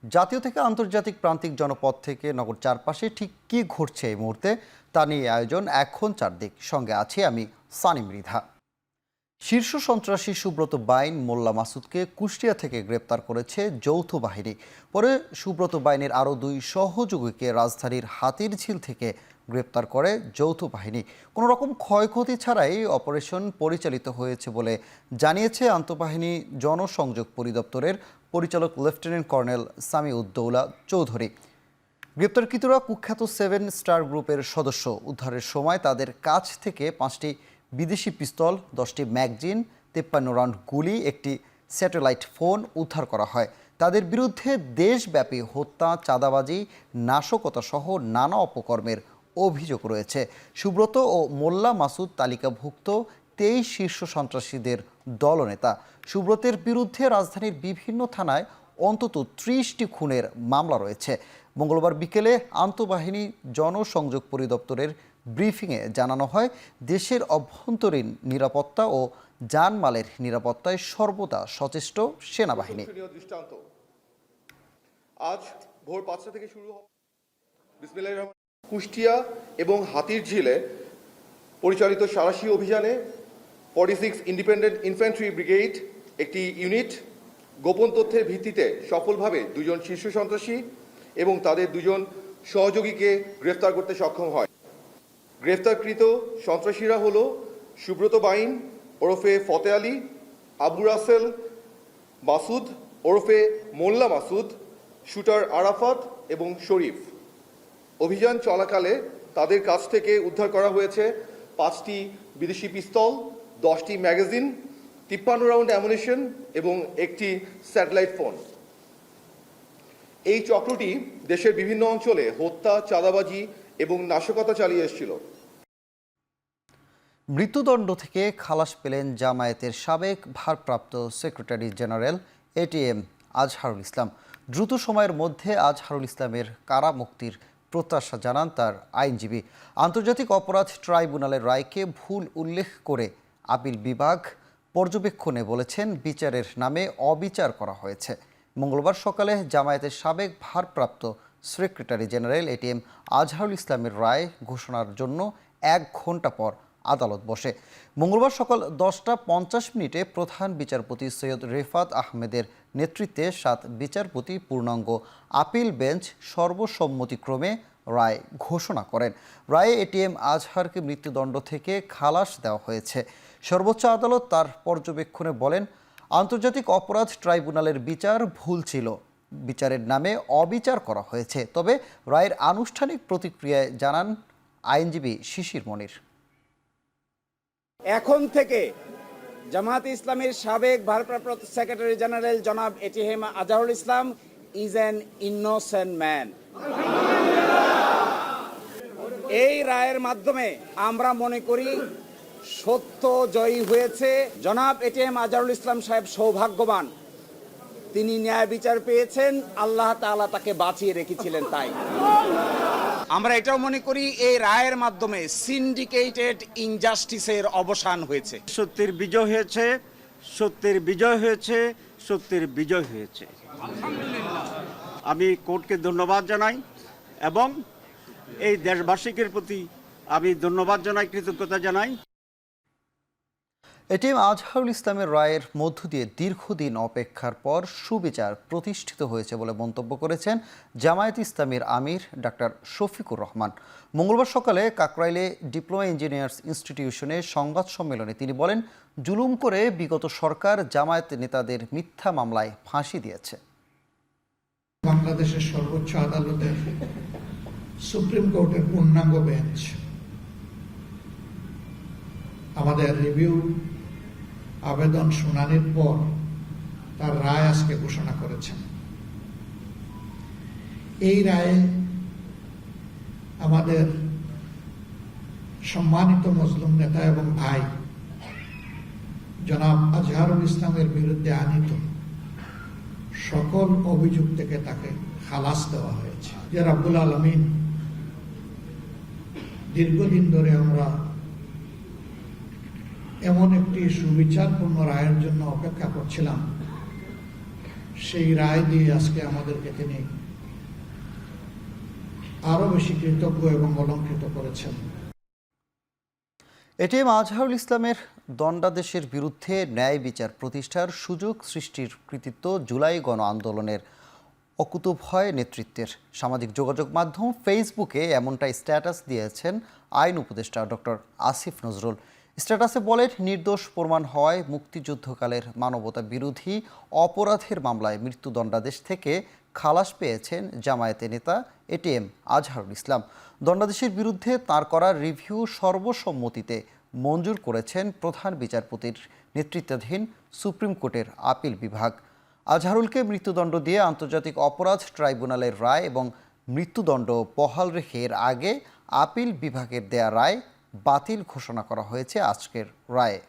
জাতীয় থেকে আন্তর্জাতিক প্রান্তিক জনপদ থেকে নগর চারপাশে ঠিক কী ঘটছে এই মুহূর্তে তা নিয়ে আয়োজন এখন চারদিক। সঙ্গে আছি আমি সানি মৃধা। শীর্ষ সন্ত্রাসী সুব্রত বাইন মোল্লা মাসুদকে কুষ্টিয়া থেকে গ্রেপ্তার করেছে যৌথ বাহিনী। পরে সুব্রত বাইনের আরও দুই সহযোগীকে রাজধানীর হাতিরঝিল থেকে গ্রেপ্তার করে যৌথ বাহিনী। কোনো রকম ক্ষয়ক্ষতি ছাড়াই অপারেশন পরিচালিত হয়েছে বলে জানিয়েছে আন্তঃবাহিনী জনসংযোগ পরিদপ্তরের পরিচালক লেফটেন্যান্ট কর্নেল সামি উদ্দৌলা চৌধুরী। গ্রেপ্তারকৃতরা কুখ্যাত 7 স্টার গ্রুপের সদস্য। উদ্ধারের সময় তাদের কাছ থেকে 5টি বিদেশি পিস্তল, 10টি ম্যাগজিন, 53 রাউন্ড গুলি, একটি স্যাটেলাইট ফোন উদ্ধার করা হয়। তাদের বিরুদ্ধে দেশব্যাপী হত্যা, চাঁদাবাজি, নাশকতা সহ নানা অপকর্মের অভিযোগ রয়েছে। সুব্রত ও মোল্লা মাসুদ তালিকাভুক্ত 23 শীর্ষ সন্ত্রাসীদের দলনেতা। সুব্রতের বিরুদ্ধে রাজধানীর বিভিন্ন থানায় অন্তত 30টি খুনের মামলা রয়েছে। মঙ্গলবার বিকেলে আন্তঃবাহিনী জনসংযোগ পরিদপ্তরের ব্রিফিংয়ে জানানো হয়, দেশের অভ্যন্তরীণ নিরাপত্তা ও জানমালের নিরাপত্তায় সর্বদা সচেষ্ট সেনাবাহিনী। আজ ভোর 5টা থেকে শুরু হবে কুষ্টিয়া এবং হাতিরঝিলে পরিচালিত সাঁড়াশি অভিযানে 46 ইন্ডিপেন্ডেন্ট ইনফ্যান্ট্রি ব্রিগেড একটি ইউনিট গোপন তথ্যের ভিত্তিতে সফলভাবে 2 জন শীর্ষ সন্ত্রাসী এবং তাদের 2 জন সহযোগীকে গ্রেফতার করতে সক্ষম হয়। গ্রেফতারকৃত সন্ত্রাসীরা হল সুব্রত বাইন ওরফে ফতে আলী, আবু রাসেল মাসুদ ওরফে মোল্লা মাসুদ, শুটার আরাফাত এবং শরীফ। অভিযান চলাকালে তাদের কাছ থেকে উদ্ধার করা হয়েছে 5টি বিদেশি পিস্তল, 10টি ম্যাগাজিন, 53 রাউন্ড অ্যামুনিশন এবং একটি স্যাটেলাইট ফোন। এই চক্রটি দেশের বিভিন্ন অঞ্চলে হত্যা, চাঁদাবাজি এবং নাশকতা চালিয়ে এসেছিল। মৃত্যুদণ্ড থেকে খালাস পেলেন জামায়াতের সাবেক ভারপ্রাপ্ত secretary general ATM Azharul Islam. দ্রুত সময়ের মধ্যে আজহারুল ইসলামের কারা মুক্তির প্রত্যাশা জানান তার আইনজীবী। আন্তর্জাতিক অপরাধ ট্রাইব্যুনালের রায়কে ভুল উল্লেখ করে আপিল বিভাগ পর্যবেক্ষণে বলেছেন, বিচারের নামে অবিচার করা হয়েছে। মঙ্গলবার সকালে জামায়াতের সাবেক ভারপ্রাপ্ত সেক্রেটারি জেনারেল এটিএম আজহারুল ইসলামের রায় ঘোষণার জন্য 1 ঘন্টা পর আদালত বসে। মঙ্গলবার সকাল 10:50 প্রধান বিচারপতি সৈয়দ রেফাত আহমেদের নেতৃত্বে 7 বিচারপতি পূর্ণাঙ্গ আপিল বেঞ্চ সর্বসম্মতিক্রমে রায় ঘোষণা করেন। রায়ে এটিএম আজহারকে মৃত্যুদণ্ড থেকে খালাস দেওয়া হয়েছে। সর্বোচ্চ আদালত তার পর্যবেক্ষণে বলেন, আন্তর্জাতিক অপরাধ ট্রাইব্যুনালের বিচার ভুল ছিল, বিচারের নামে অবিচার করা হয়েছে। তবে রায়ের আনুষ্ঠানিক প্রতিক্রিয়ায় জানান আইনজীবী শিশির মনির। এখন থেকে জামায়াতে ইসলামের সাবেক ভারপ্রাপ্ত সেক্রেটারি জেনারেল জনাব ATM Azharul Islam is an innocent man. এই রায়ের মাধ্যমে আমরা মনে করি সত্য জয়ী হয়েছে। জনাব এটিএম আজহারুল ইসলাম সাহেব সৌভাগ্যবান, তিনি ন্যায় বিচার পেয়েছেন, আল্লাহ তাআলা তাকে বাঁচিয়ে রেখেছিলেন। তাই আমরা এটাও মনে করি এই রায়ের মাধ্যমে সিন্ডিকেটেড ইনজাস্টিসের অবসান হয়েছে। সত্যের বিজয় হয়েছে, সত্যের বিজয় হয়েছে, সত্যের বিজয় হয়েছে। আমি কোর্টকে ধন্যবাদ জানাই এবং এই দেশবাসীর প্রতি আমি ধন্যবাদ জানাই, কৃতজ্ঞতা জানাই। এটিএম আজহারুল ইসলামের রায়ের মধ্য দিয়ে দীর্ঘদিন অপেক্ষার পর সুবিচার প্রতিষ্ঠিত হয়েছে বলে মন্তব্য করেছেন জামায়াত ইসলামীর আমির ডাক্তার শফিকুর রহমান। মঙ্গলবার সকালে কাকরাইলে ডিপ্লোমা ইঞ্জিনিয়ার্স ইনস্টিটিউশনে সংবাদ সম্মেলনে তিনি বলেন, জুলুম করে বিগত সরকার জামায়াত নেতাদের মিথ্যা মামলায় ফাঁসি দিয়েছে। বাংলাদেশের সর্বোচ্চ আদালতের সুপ্রিম কোর্টের পূর্ণাঙ্গ বেঞ্চ আমাদের রিভিউ আবেদন শুনানির পর তার রায় আজকে ঘোষণা করেছেন। এই রায়ে আমাদের সম্মানিত মুসলিম নেতা এবং ভাই জনাব আজহারুল ইসলামের বিরুদ্ধে আনিত সকল অভিযোগ থেকে তাকে খালাস দেওয়া হয়েছে। যে রাব্বুল আলামিন দীর্ঘদিন ধরে আমরা এমন একটি সুবিচারপূর্ণ রায়ের জন্য অপেক্ষা করছিলাম, সেই রায় দিয়ে আজকে আমাদেরকে তিনি আরো বেশি কৃতজ্ঞ এবং অলঙ্কৃত করেছেন। এটিএম আজহারুল ইসলামের দণ্ডাদেশের বিরুদ্ধে ন্যায় বিচার প্রতিষ্ঠার সুযোগ সৃষ্টির কৃতিত্ব জুলাই গণ আন্দোলনের অকুতোভয় নেতৃত্বের। সামাজিক যোগাযোগ মাধ্যম ফেসবুকে এমনটাই স্ট্যাটাস দিয়েছেন আইন উপদেষ্টা ডক্টর আসিফ নজরুল। স্ট্যাটাসে বলেন, নির্দোষ প্রমাণ হওয়ায় মুক্তিযুদ্ধকালের মানবতা বিরোধী অপরাধের মামলায় মৃত্যুদণ্ডাদেশ থেকে খালাস পেয়েছেন জামায়াতের নেতা এটিএম আজহারুল ইসলাম। দণ্ডাদেশের বিরুদ্ধে তাঁর করা রিভিউ সর্বসম্মতিতে মঞ্জুর করেছেন প্রধান বিচারপতির নেতৃত্বাধীন সুপ্রিম কোর্টের আপিল বিভাগ। আজহারুলকে মৃত্যুদণ্ড দিয়ে আন্তর্জাতিক অপরাধ ট্রাইব্যুনালের রায় এবং মৃত্যুদণ্ড বহাল রেখে এর আগে আপিল বিভাগের দেয়া রায় বাতিল ঘোষণা করা হয়েছে আজকের রায়ে।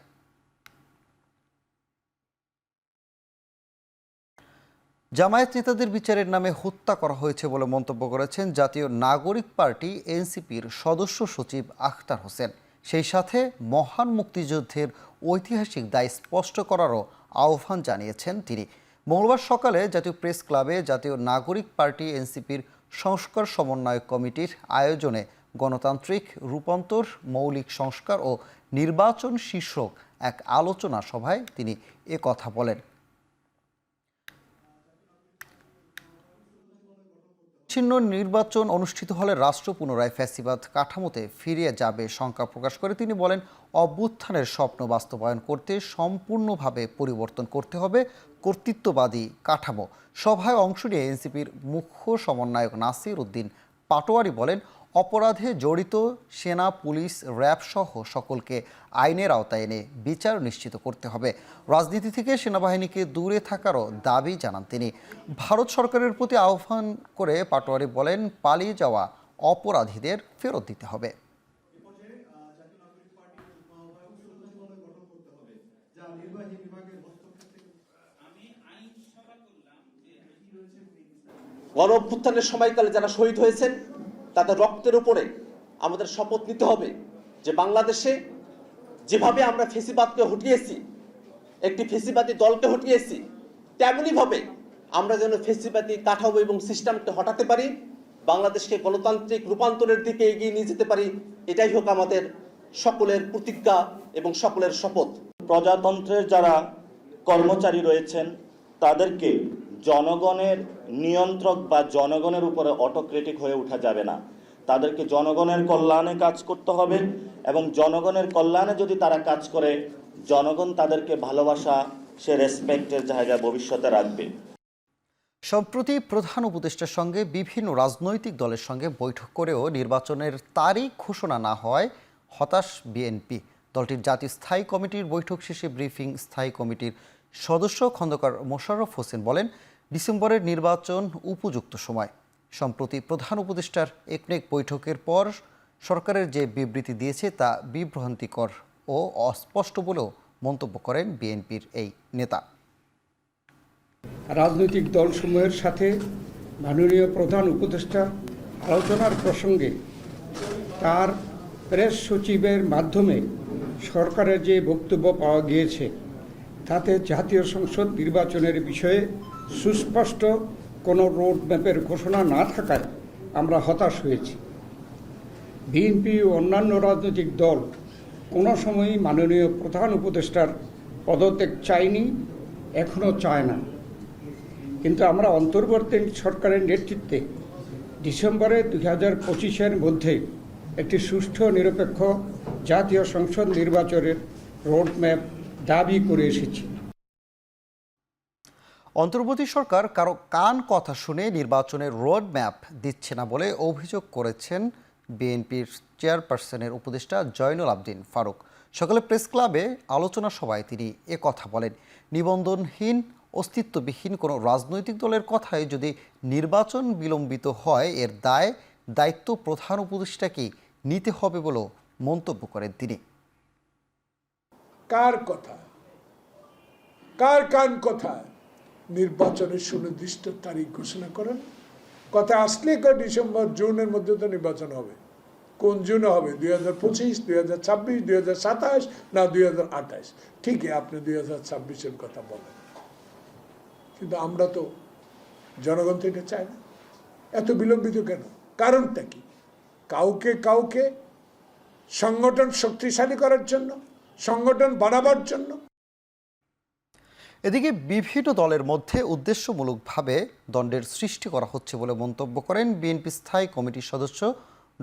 জামায়াত নেতাদের বিচারের নামে হত্যা করা হয়েছে বলে মন্তব্য করেছেন জাতীয় নাগরিক পার্টি এনসিপির সদস্য সচিব আখতার হোসেন। সেই সাথে মহান মুক্তিযুদ্ধের ঐতিহাসিক দায় স্পষ্ট করারও আহ্বান জানিয়েছেন তিনি। মঙ্গলবার সকালে জাতীয় প্রেস ক্লাবে জাতীয় নাগরিক পার্টি এনসিপির সংস্কার সমন্বয়ক কমিটির আয়োজনে গণতান্ত্রিক রূপান্তর, মৌলিক সংস্কার ও নির্বাচন শীর্ষক এক আলোচনা সভায় তিনি কথা বলেন। ছিন্ন নির্বাচন অনুষ্ঠিত হলে রাষ্ট্র পুনরায় ফ্যাসিবাদ কাঠামোতে ফিরে যাবে শঙ্কা প্রকাশ করে তিনি বলেন, অভ্যুত্থানের স্বপ্ন বাস্তবায়ন করতে সম্পূর্ণভাবে পরিবর্তন করতে হবে কর্তৃত্ববাদী কাঠামো। সভায় অংশ নিয়ে এনসিপির মুখ্য সমন্বয়ক নাসির উদ্দিন পাটোয়ারি বলেন, অপরাধে জড়িত সেনা, পুলিশ, র্যাব সহ সকলকে আইনের আওতায় এনে বিচার নিশ্চিত করতে হবে। রাজনীতি থেকে সেনাবাহিনীকে দূরে থাকারও দাবি জানান তিনি। ভারত সরকারের প্রতি আহ্বান করে পাটোয়ারি বলেন, পালিয়ে যাওয়া অপরাধীদের ফেরত দিতে হবে। গণ অভ্যুত্থানের সময়কালে যারা শহীদ হয়েছেন তাদের রক্তের উপরে আমাদের শপথ নিতে হবে যে বাংলাদেশে যেভাবে আমরা ফেসিবাদকে হটিয়েছি, একটি ফেসিবাদী দলকে হটিয়েছি, তেমনিভাবে আমরা যেন ফেসিবাদী কাঠামো এবং সিস্টেমকে হটাতে পারি, বাংলাদেশকে গণতান্ত্রিক রূপান্তরের দিকে এগিয়ে নিয়ে যেতে পারি। এটাই হোক আমাদের সকলের প্রতিজ্ঞা এবং সকলের শপথ। প্রজাতন্ত্রের যারা কর্মচারী রয়েছেন তাদেরকে জনগণের নিয়ন্ত্রক বা জনগণের উপরে অটোক্রেটিক হয়ে ওঠা যাবে না। তাদেরকে জনগণের কল্যাণে কাজ করতে হবে এবং জনগণের কল্যাণে যদি তারা কাজ করে, জনগণ তাদেরকে ভালোবাসা, সে রেসপেক্টের জায়গায় ভবিষ্যতে রাখবে। সম্প্রতি প্রধান উপদেষ্টার সঙ্গে বিভিন্ন রাজনৈতিক দলের সঙ্গে বৈঠক করেও নির্বাচনের তারিখ ঘোষণা না হওয়ায় হতাশ বিএনপি। দলটির জাতীয় স্থায়ী কমিটির বৈঠক শেষে ব্রিফিং স্থায়ী কমিটির সদস্য খন্দকার মোশাররফ হোসেন বলেন, ডিসেম্বরের নির্বাচন উপযুক্ত সময়। সম্প্রতি প্রধান উপদেষ্টার একনেক বৈঠকের পর সরকারের যে বিবৃতি দিয়েছে তা বিভ্রান্তিকর ও অস্পষ্ট বলেও মন্তব্য করেন বিএনপির এই নেতা। রাজনৈতিক দলসমূহের সাথে মাননীয় প্রধান উপদেষ্টা আলোচনার প্রসঙ্গে তার প্রেস সচিবের মাধ্যমে সরকারের যে বক্তব্য পাওয়া গিয়েছে তাতে জাতীয় সংসদ নির্বাচনের বিষয়ে সুস্পষ্ট কোনো রোড ম্যাপের ঘোষণা না থাকায় আমরা হতাশ হয়েছি। বিএনপি ও অন্যান্য রাজনৈতিক দল কোনো সময়ই মাননীয় প্রধান উপদেষ্টার পদত্যাগ চায়নি, এখনও চায় না। কিন্তু আমরা অন্তর্বর্তী সরকারের নেতৃত্বে ডিসেম্বরে 2025-এর মধ্যে একটি সুষ্ঠু নিরপেক্ষ জাতীয় সংসদ নির্বাচনের রোডম্যাপ দাবি করে এসেছি। অন্তর্বর্তী সরকার কারো কান কথা শুনে নির্বাচনের রোড ম্যাপ দিচ্ছে না বলে অভিযোগ করেছেন বিএনপির চেয়ারপারসনের উপদেষ্টা জয়নুল আবদিন ফারুক। সকালে প্রেস ক্লাবে আলোচনা সভায় তিনি কথা বলেন, নিবন্ধনহীন, অস্তিত্ববিহীন কোনো রাজনৈতিক দলের কথায় যদি নির্বাচন বিলম্বিত হয় এর দায়িত্ব প্রধান উপদেষ্টাকেই নিতে হবে বলেও মন্তব্য করেন তিনি। কার কথা, কার কান কথা নির্বাচনের সুনির্দিষ্ট তারিখ ঘোষণা করেন? কথা আসলে ডিসেম্বর জুনের মধ্যে তো নির্বাচন হবে। কোন জুনে হবে? 2025, 2026, 2027 না 2028? ঠিকই আপনি 2026-এর কথা বলেন। কিন্তু আমরা তো জনগণ তো এটা চায় না। এত বিলম্বিত কেন? কারণটা কি? কাউকে সংগঠন শক্তিশালী করার জন্য, সংগঠন বাড়াবার জন্য। এদিকে বিভিন্ন দলের মধ্যে উদ্দেশ্যমূলকভাবে দ্বন্দ্বের সৃষ্টি করা হচ্ছে বলে মন্তব্য করেন বিএনপি স্থায়ী কমিটির সদস্য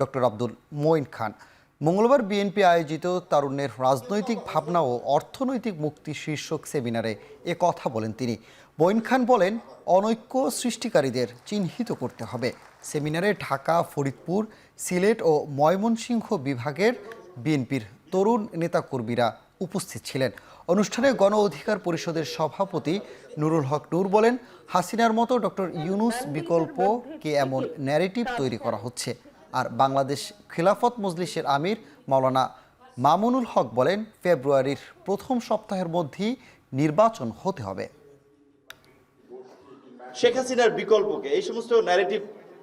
ডক্টর আব্দুল মঈন খান। মঙ্গলবার বিএনপি আয়োজিত তারুণ্যের রাজনৈতিক ভাবনা ও অর্থনৈতিক মুক্তি শীর্ষক সেমিনারে এ কথা বলেন তিনি। মঈন খান বলেন, অনৈক্য সৃষ্টিকারীদের চিহ্নিত করতে হবে। সেমিনারে ঢাকা, ফরিদপুর, সিলেট ও ময়মনসিংহ বিভাগের বিএনপির তরুণ নেতাকর্মীরা উপস্থিত ছিলেন। অনুষ্ঠানে গণ অধিকার পরিষদের সভাপতি নুরুল হক নূর বলেন, হাসিনার মতো ডক্টর ইউনূস বিকল্পকে এমন ন্যারেটিভ তৈরি করা হচ্ছে। আর বাংলাদেশ খিলাফত মজলিসের আমির মাওলানা মামুনুল হক বলেন, ফেব্রুয়ারির প্রথম সপ্তাহের মধ্যেই নির্বাচন হতে হবে। শেখ হাসিনার বিকল্পকে এই সমস্ত ন্যারেটিভ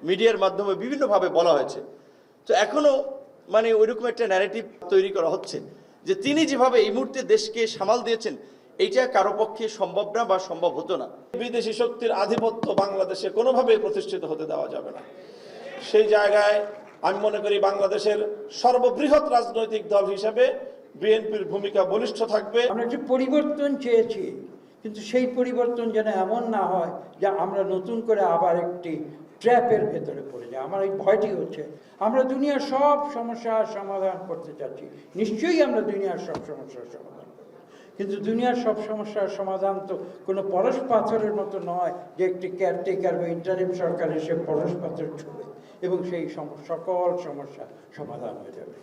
মিডিয়ার মাধ্যমে বিভিন্নভাবে বলা হয়েছে। তো এখনো ওইরকম একটা ন্যারেটিভ তৈরি করা হচ্ছে যে তিনি যেভাবে এই মুহূর্তে দেশকে সামাল দিয়েছেন, এইটা কারো পক্ষে সম্ভব না বা সম্ভব হতো না। বিদেশি শক্তির আধিপত্য বাংলাদেশে কোনোভাবে প্রতিষ্ঠিত হতে দেওয়া যাবে না। সেই জায়গায় আমি মনে করি বাংলাদেশের সর্ববৃহৎ রাজনৈতিক দল হিসেবে বিএনপির ভূমিকা বলিষ্ঠ থাকবে। আমরা একটি পরিবর্তন চেয়েছি, কিন্তু সেই পরিবর্তন যেন এমন না হয় যে আমরা নতুন করে আবার একটি ট্র্যাপের ভেতরে পড়ে যায়। আমার এই ভয়টি হচ্ছে। আমরা দুনিয়ার সব সমস্যার সমাধান করতে চাচ্ছি, নিশ্চয়ই আমরা দুনিয়ার সব সমস্যার সমাধান করব, কিন্তু দুনিয়ার সব সমস্যার সমাধান তো কোনো পরশ পাথরের মতো নয় যে একটি কেয়ারটেকার বা ইন্টারিম সরকার এসে পরশ পাথর ছুঁড়ে এবং সেই সকল সমস্যা সমাধান হয়ে যাবে।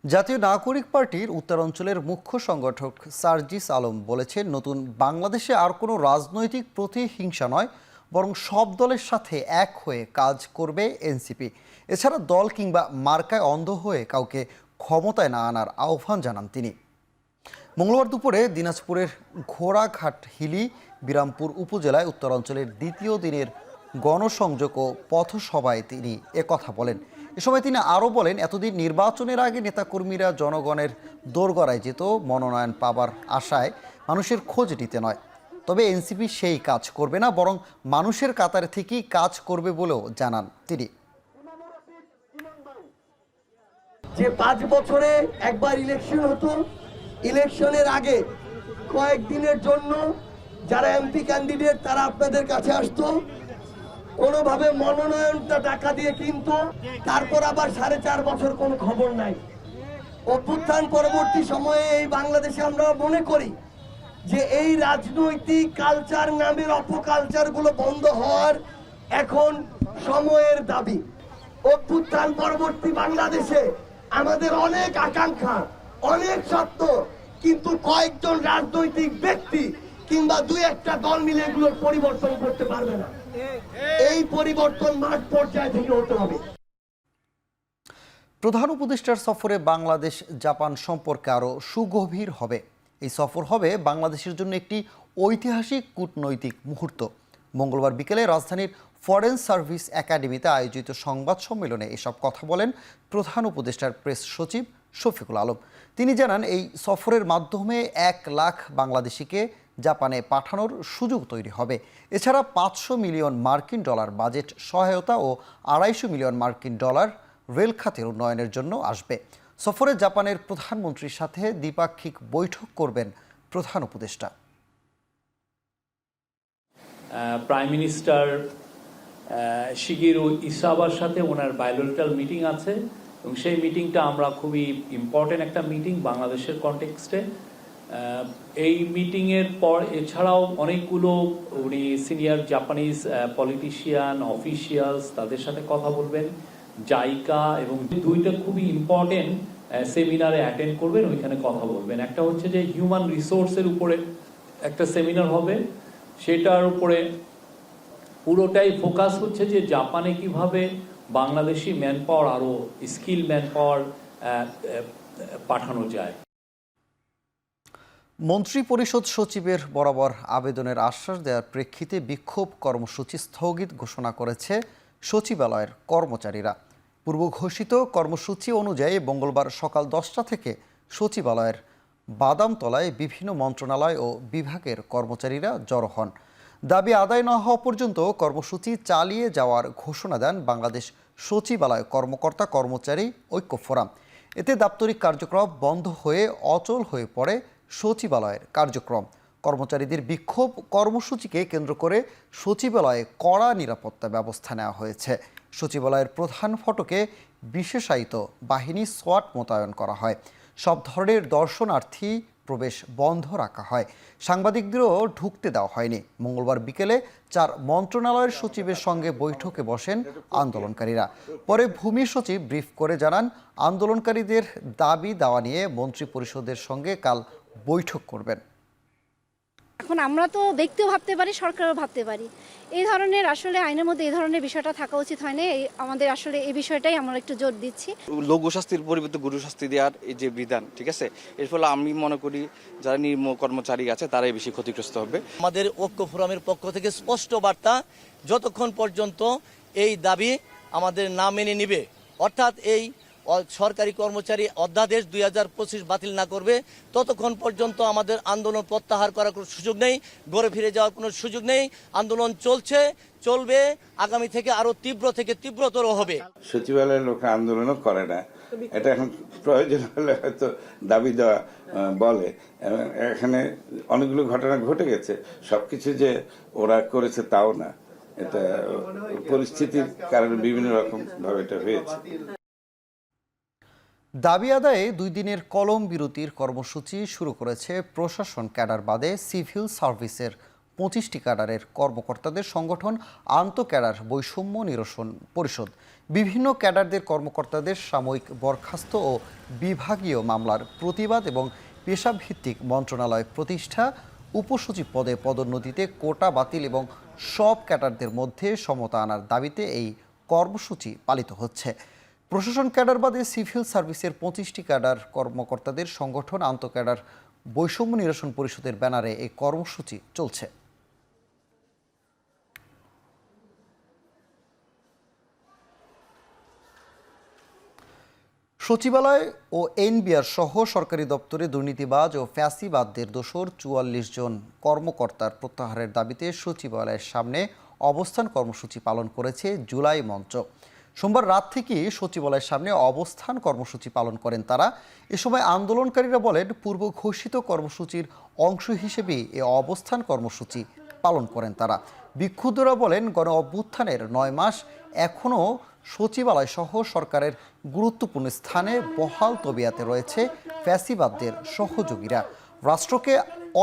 জাতীয় নাগরিক পার্টির উত্তরাঞ্চলের মুখ্য সংগঠক সার্জিস আলম বলেছেন, নতুন বাংলাদেশে আর কোনো রাজনৈতিক প্রতিহিংসা নয়, বরং সব দলের সাথে এক হয়ে কাজ করবে এনসিপি। এছাড়া দল কিংবা মার্কায় অন্ধ হয়ে কাউকে ক্ষমতায় না আনার আহ্বান জানান তিনি। মঙ্গলবার দুপুরে দিনাজপুরের ঘোড়াঘাট হিলি বিরামপুর উপজেলায় উত্তরাঞ্চলের দ্বিতীয় দিনের গণসংযোগ ও পথসভায় তিনি একথা বলেন। এ সময় তিনি আরও বলেন, এতদিন নির্বাচনের আগে নেতাকর্মীরা জনগণের দোরগড়ায় যেত মনোনয়ন পাবার আশায়, মানুষের খোঁজ নিতে নয়। তবে এনসিপি সেই কাজ করবে না, বরং মানুষের কাতারে থেকেই কাজ করবে বলেও জানান তিনি। যে 5 বছরে একবার ইলেকশন হতো, ইলেকশনের আগে কয়েকদিনের জন্য যারা এমপি ক্যান্ডিডেট তারা আপনাদের কাছে আসতো, কোনোভাবে মনোনয়নটা টাকা দিয়ে কিনতো, তারপর আবার 4.5 বছর কোনো খবর নাই। অভ্যুত্থান পরবর্তী সময়ে এই বাংলাদেশে আমরা মনে করি যে এই রাজনৈতিক কালচার নামের অপকালচার গুলো বন্ধ হওয়ার এখন সময়ের দাবি। অভ্যুত্থান পরবর্তী বাংলাদেশে আমাদের অনেক আকাঙ্ক্ষা, অনেক স্বপ্ন, কিন্তু কয়েকজন রাজনৈতিক ব্যক্তি কিংবা 2-1টা দল মিলে এগুলোর পরিবর্তন করতে পারবে না। এই পরিবর্তন মাঠ পর্যায়ে থেকে হতে হবে। প্রধান উপদেষ্টার সফরে বাংলাদেশ জাপান সম্পর্ক আরও সুগভীর হবে। এই সফর হবে বাংলাদেশের জন্য একটি ঐতিহাসিক কূটনৈতিক মুহূর্ত। মঙ্গলবার বিকেলে রাজধানীর ফরেন সার্ভিস একাডেমিতে আয়োজিত সংবাদ সম্মেলনে এসব কথা বলেন প্রধান উপদেষ্টার প্রেস সচিব শফিকুল আলম। তিনি জানান, এই সফরের মাধ্যমে 1 লাখ বাংলাদেশিকে জাপানে পাঠানোর সুযোগ তৈরি হবে। এছাড়া 500 মিলিয়ন মার্কিন ডলার বাজেট সহায়তা ও 250 মিলিয়ন মার্কিন ডলার রেল খাতের উন্নয়নের জন্য আসবে। সফরে জাপানের প্রধানমন্ত্রীর সাথে দ্বিপাক্ষিক বৈঠক করবেন প্রধান উপদেষ্টা। প্রাইম মিনিস্টার শিগেরু ইসাবার সাথে ওনার বায়োলেটারাল মিটিং আছে এবং সেই মিটিংটা আমরা খুবই ইম্পর্টেন্ট একটা মিটিং বাংলাদেশের কনটেক্সটে। এই মিটিংয়ের পর এছাড়াও অনেকগুলো উনি সিনিয়র জাপানিজ পলিটিশিয়ান অফিসিয়ালস তাদের সাথে কথা বলবেন। জাইকা এবং 2টা খুবই ইম্পর্টেন্ট সেমিনারে অ্যাটেন্ড করবেন, ওইখানে কথা বলবেন। একটা হচ্ছে যে হিউম্যান রিসোর্সের উপরে একটা সেমিনার হবে, সেটার উপরে পুরোটাই ফোকাস হচ্ছে যে জাপানে কিভাবে বাংলাদেশি ম্যান পাওয়ার আরও স্কিল ম্যান পাওয়ার পাঠানো যায়। মন্ত্রী পরিষদ সচিবের বরাবর আবেদনের আশ্বাস দেওয়ার প্রেক্ষিতে বিক্ষোভ কর্মসূচি স্থগিত ঘোষণা করেছে সচিবালয়ের কর্মচারীরা। পূর্ব ঘোষিত কর্মসূচি অনুযায়ী মঙ্গলবার সকাল 10টা থেকে সচিবালয়ের বাদামতলায় বিভিন্ন মন্ত্রণালয় ও বিভাগের কর্মচারীরা জড়ো হন। দাবি আদায় না হওয়া পর্যন্ত কর্মসূচি চালিয়ে যাওয়ার ঘোষণা দেন বাংলাদেশ সচিবালয় কর্মকর্তা কর্মচারী ঐক্য ফোরাম। এতে দাপ্তরিক কার্যক্রম বন্ধ হয়ে অচল হয়ে পড়ে সচিবালয়ের কার্যক্রম। কর্মচারীদের বিক্ষোভ কর্মসূচিকে কেন্দ্র করে সচিবালয়ে কড়া নিরাপত্তা ব্যবস্থা নেওয়া হয়েছে। সচিবালয়ের প্রধান ফটকে বিশেষায়িত বাহিনী সোয়াট মোতায়েন করা হয়। সব ধরনের দর্শনার্থী প্রবেশ বন্ধ রাখা হয়। সাংবাদিকদেরও ঢুকতে দেওয়া হয়নি। মঙ্গলবার বিকেলে 4 মন্ত্রণালয়ের সচিবের সঙ্গে বৈঠকে বসেন আন্দোলনকারীরা। পরে ভূমি সচিব ব্রিফ করে জানান, আন্দোলনকারীদের দাবি দাওয়া নিয়ে মন্ত্রী পরিষদের সঙ্গে কাল বৈঠক করবেন। এখন আমরা তো ব্যক্তিও ভাবতে পারি, সরকারও ভাবতে পারি। এই ধরনের আসলে আইনের মধ্যে এই ধরনের বিষয়টা থাকা উচিত হয় না। আমাদের আসলে এই বিষয়টাই আমরা একটু জোর দিচ্ছি। লঘু শাস্তির পরিবর্তে গুরু শাস্তি দেওয়ার এই যে বিধান, ঠিক আছে, এর ফলে আমি মনে করি যারা নিম্ন কর্মচারী আছে তারাই বেশি ক্ষতিগ্রস্ত হবে। আমাদের ঐক্য ফোরামের পক্ষ থেকে স্পষ্ট বার্তা, যতক্ষণ পর্যন্ত এই দাবি আমাদের না মেনে নিবে, অর্থাৎ এই সরকারি কর্মচারী অধ্যাদেশ 2025 বাতিল না করবে, ততক্ষণ পর্যন্ত আমাদের আন্দোলন প্রত্যাহার করার কোনো সুযোগ নেই, ঘরে ফিরে যাওয়ার কোনো সুযোগ নেই। আন্দোলন চলবে, আগামী থেকে আরো তীব্র থেকে তীব্রতর হবে। সচিবালয়ের লোক আন্দোলনও করে না, এটা এখন প্রয়োজন হলে হয়তো দাবি দেওয়া বলে। এখানে অনেকগুলো ঘটনা ঘটে গেছে, সবকিছু যে ওরা করেছে তাও না, এটা পরিস্থিতির কারণে বিভিন্ন রকম ভাবে এটা হয়েছে। দাবি আদায়ে 2 দিনের কলম বিরতির কর্মসূচি শুরু করেছে প্রশাসন ক্যাডার বাদে সিভিল সার্ভিসের 25টি ক্যাডারের কর্মকর্তাদের সংগঠন আন্তঃক্যাডার বৈষম্য নিরসন পরিষদ। বিভিন্ন ক্যাডারদের কর্মকর্তাদের সাময়িক বরখাস্ত ও বিভাগীয় মামলার প্রতিবাদ এবং পেশাভিত্তিক মন্ত্রণালয় প্রতিষ্ঠা, উপসচিব পদে পদোন্নতিতে কোটা বাতিল এবং সব ক্যাডারদের মধ্যে সমতা আনার দাবিতে এই কর্মসূচি পালিত হচ্ছে। প্রশাসন ক্যাডার বাদে সিভিল সার্ভিসের 25টি ক্যাডার কর্মকর্তাদের সংগঠন আন্তঃক্যাডার বৈষম্য নিরসন পরিষদের ব্যানারে এই কর্মসূচি চলছে। সচিবালয় ও এনবিআর সহ সরকারি দপ্তরে দুর্নীতিবাজ ও ফ্যাসিবাদদের দোসর 44 জন কর্মকর্তার প্রত্যাহারের দাবিতে সচিবালয়ের সামনে অবস্থান কর্মসূচি পালন করেছে জুলাই মঞ্চ। সোমবার রাত থেকে সচিবালয়ের সামনে অবস্থান কর্মসূচি পালন করেন তারা। এ সময় আন্দোলনকারীরা বলেন, পূর্ব ঘোষিত কর্মসূচির অংশ হিসেবে এ অবস্থান কর্মসূচি পালন করেন তারা। বিক্ষুব্ধরা বলেন, গণ অভ্যুত্থানের 9 মাস এখনও সচিবালয় সহ সরকারের গুরুত্বপূর্ণ স্থানে বহাল তবিয়াতে রয়েছে ফ্যাসিবাদদের সহযোগীরা। রাষ্ট্রকে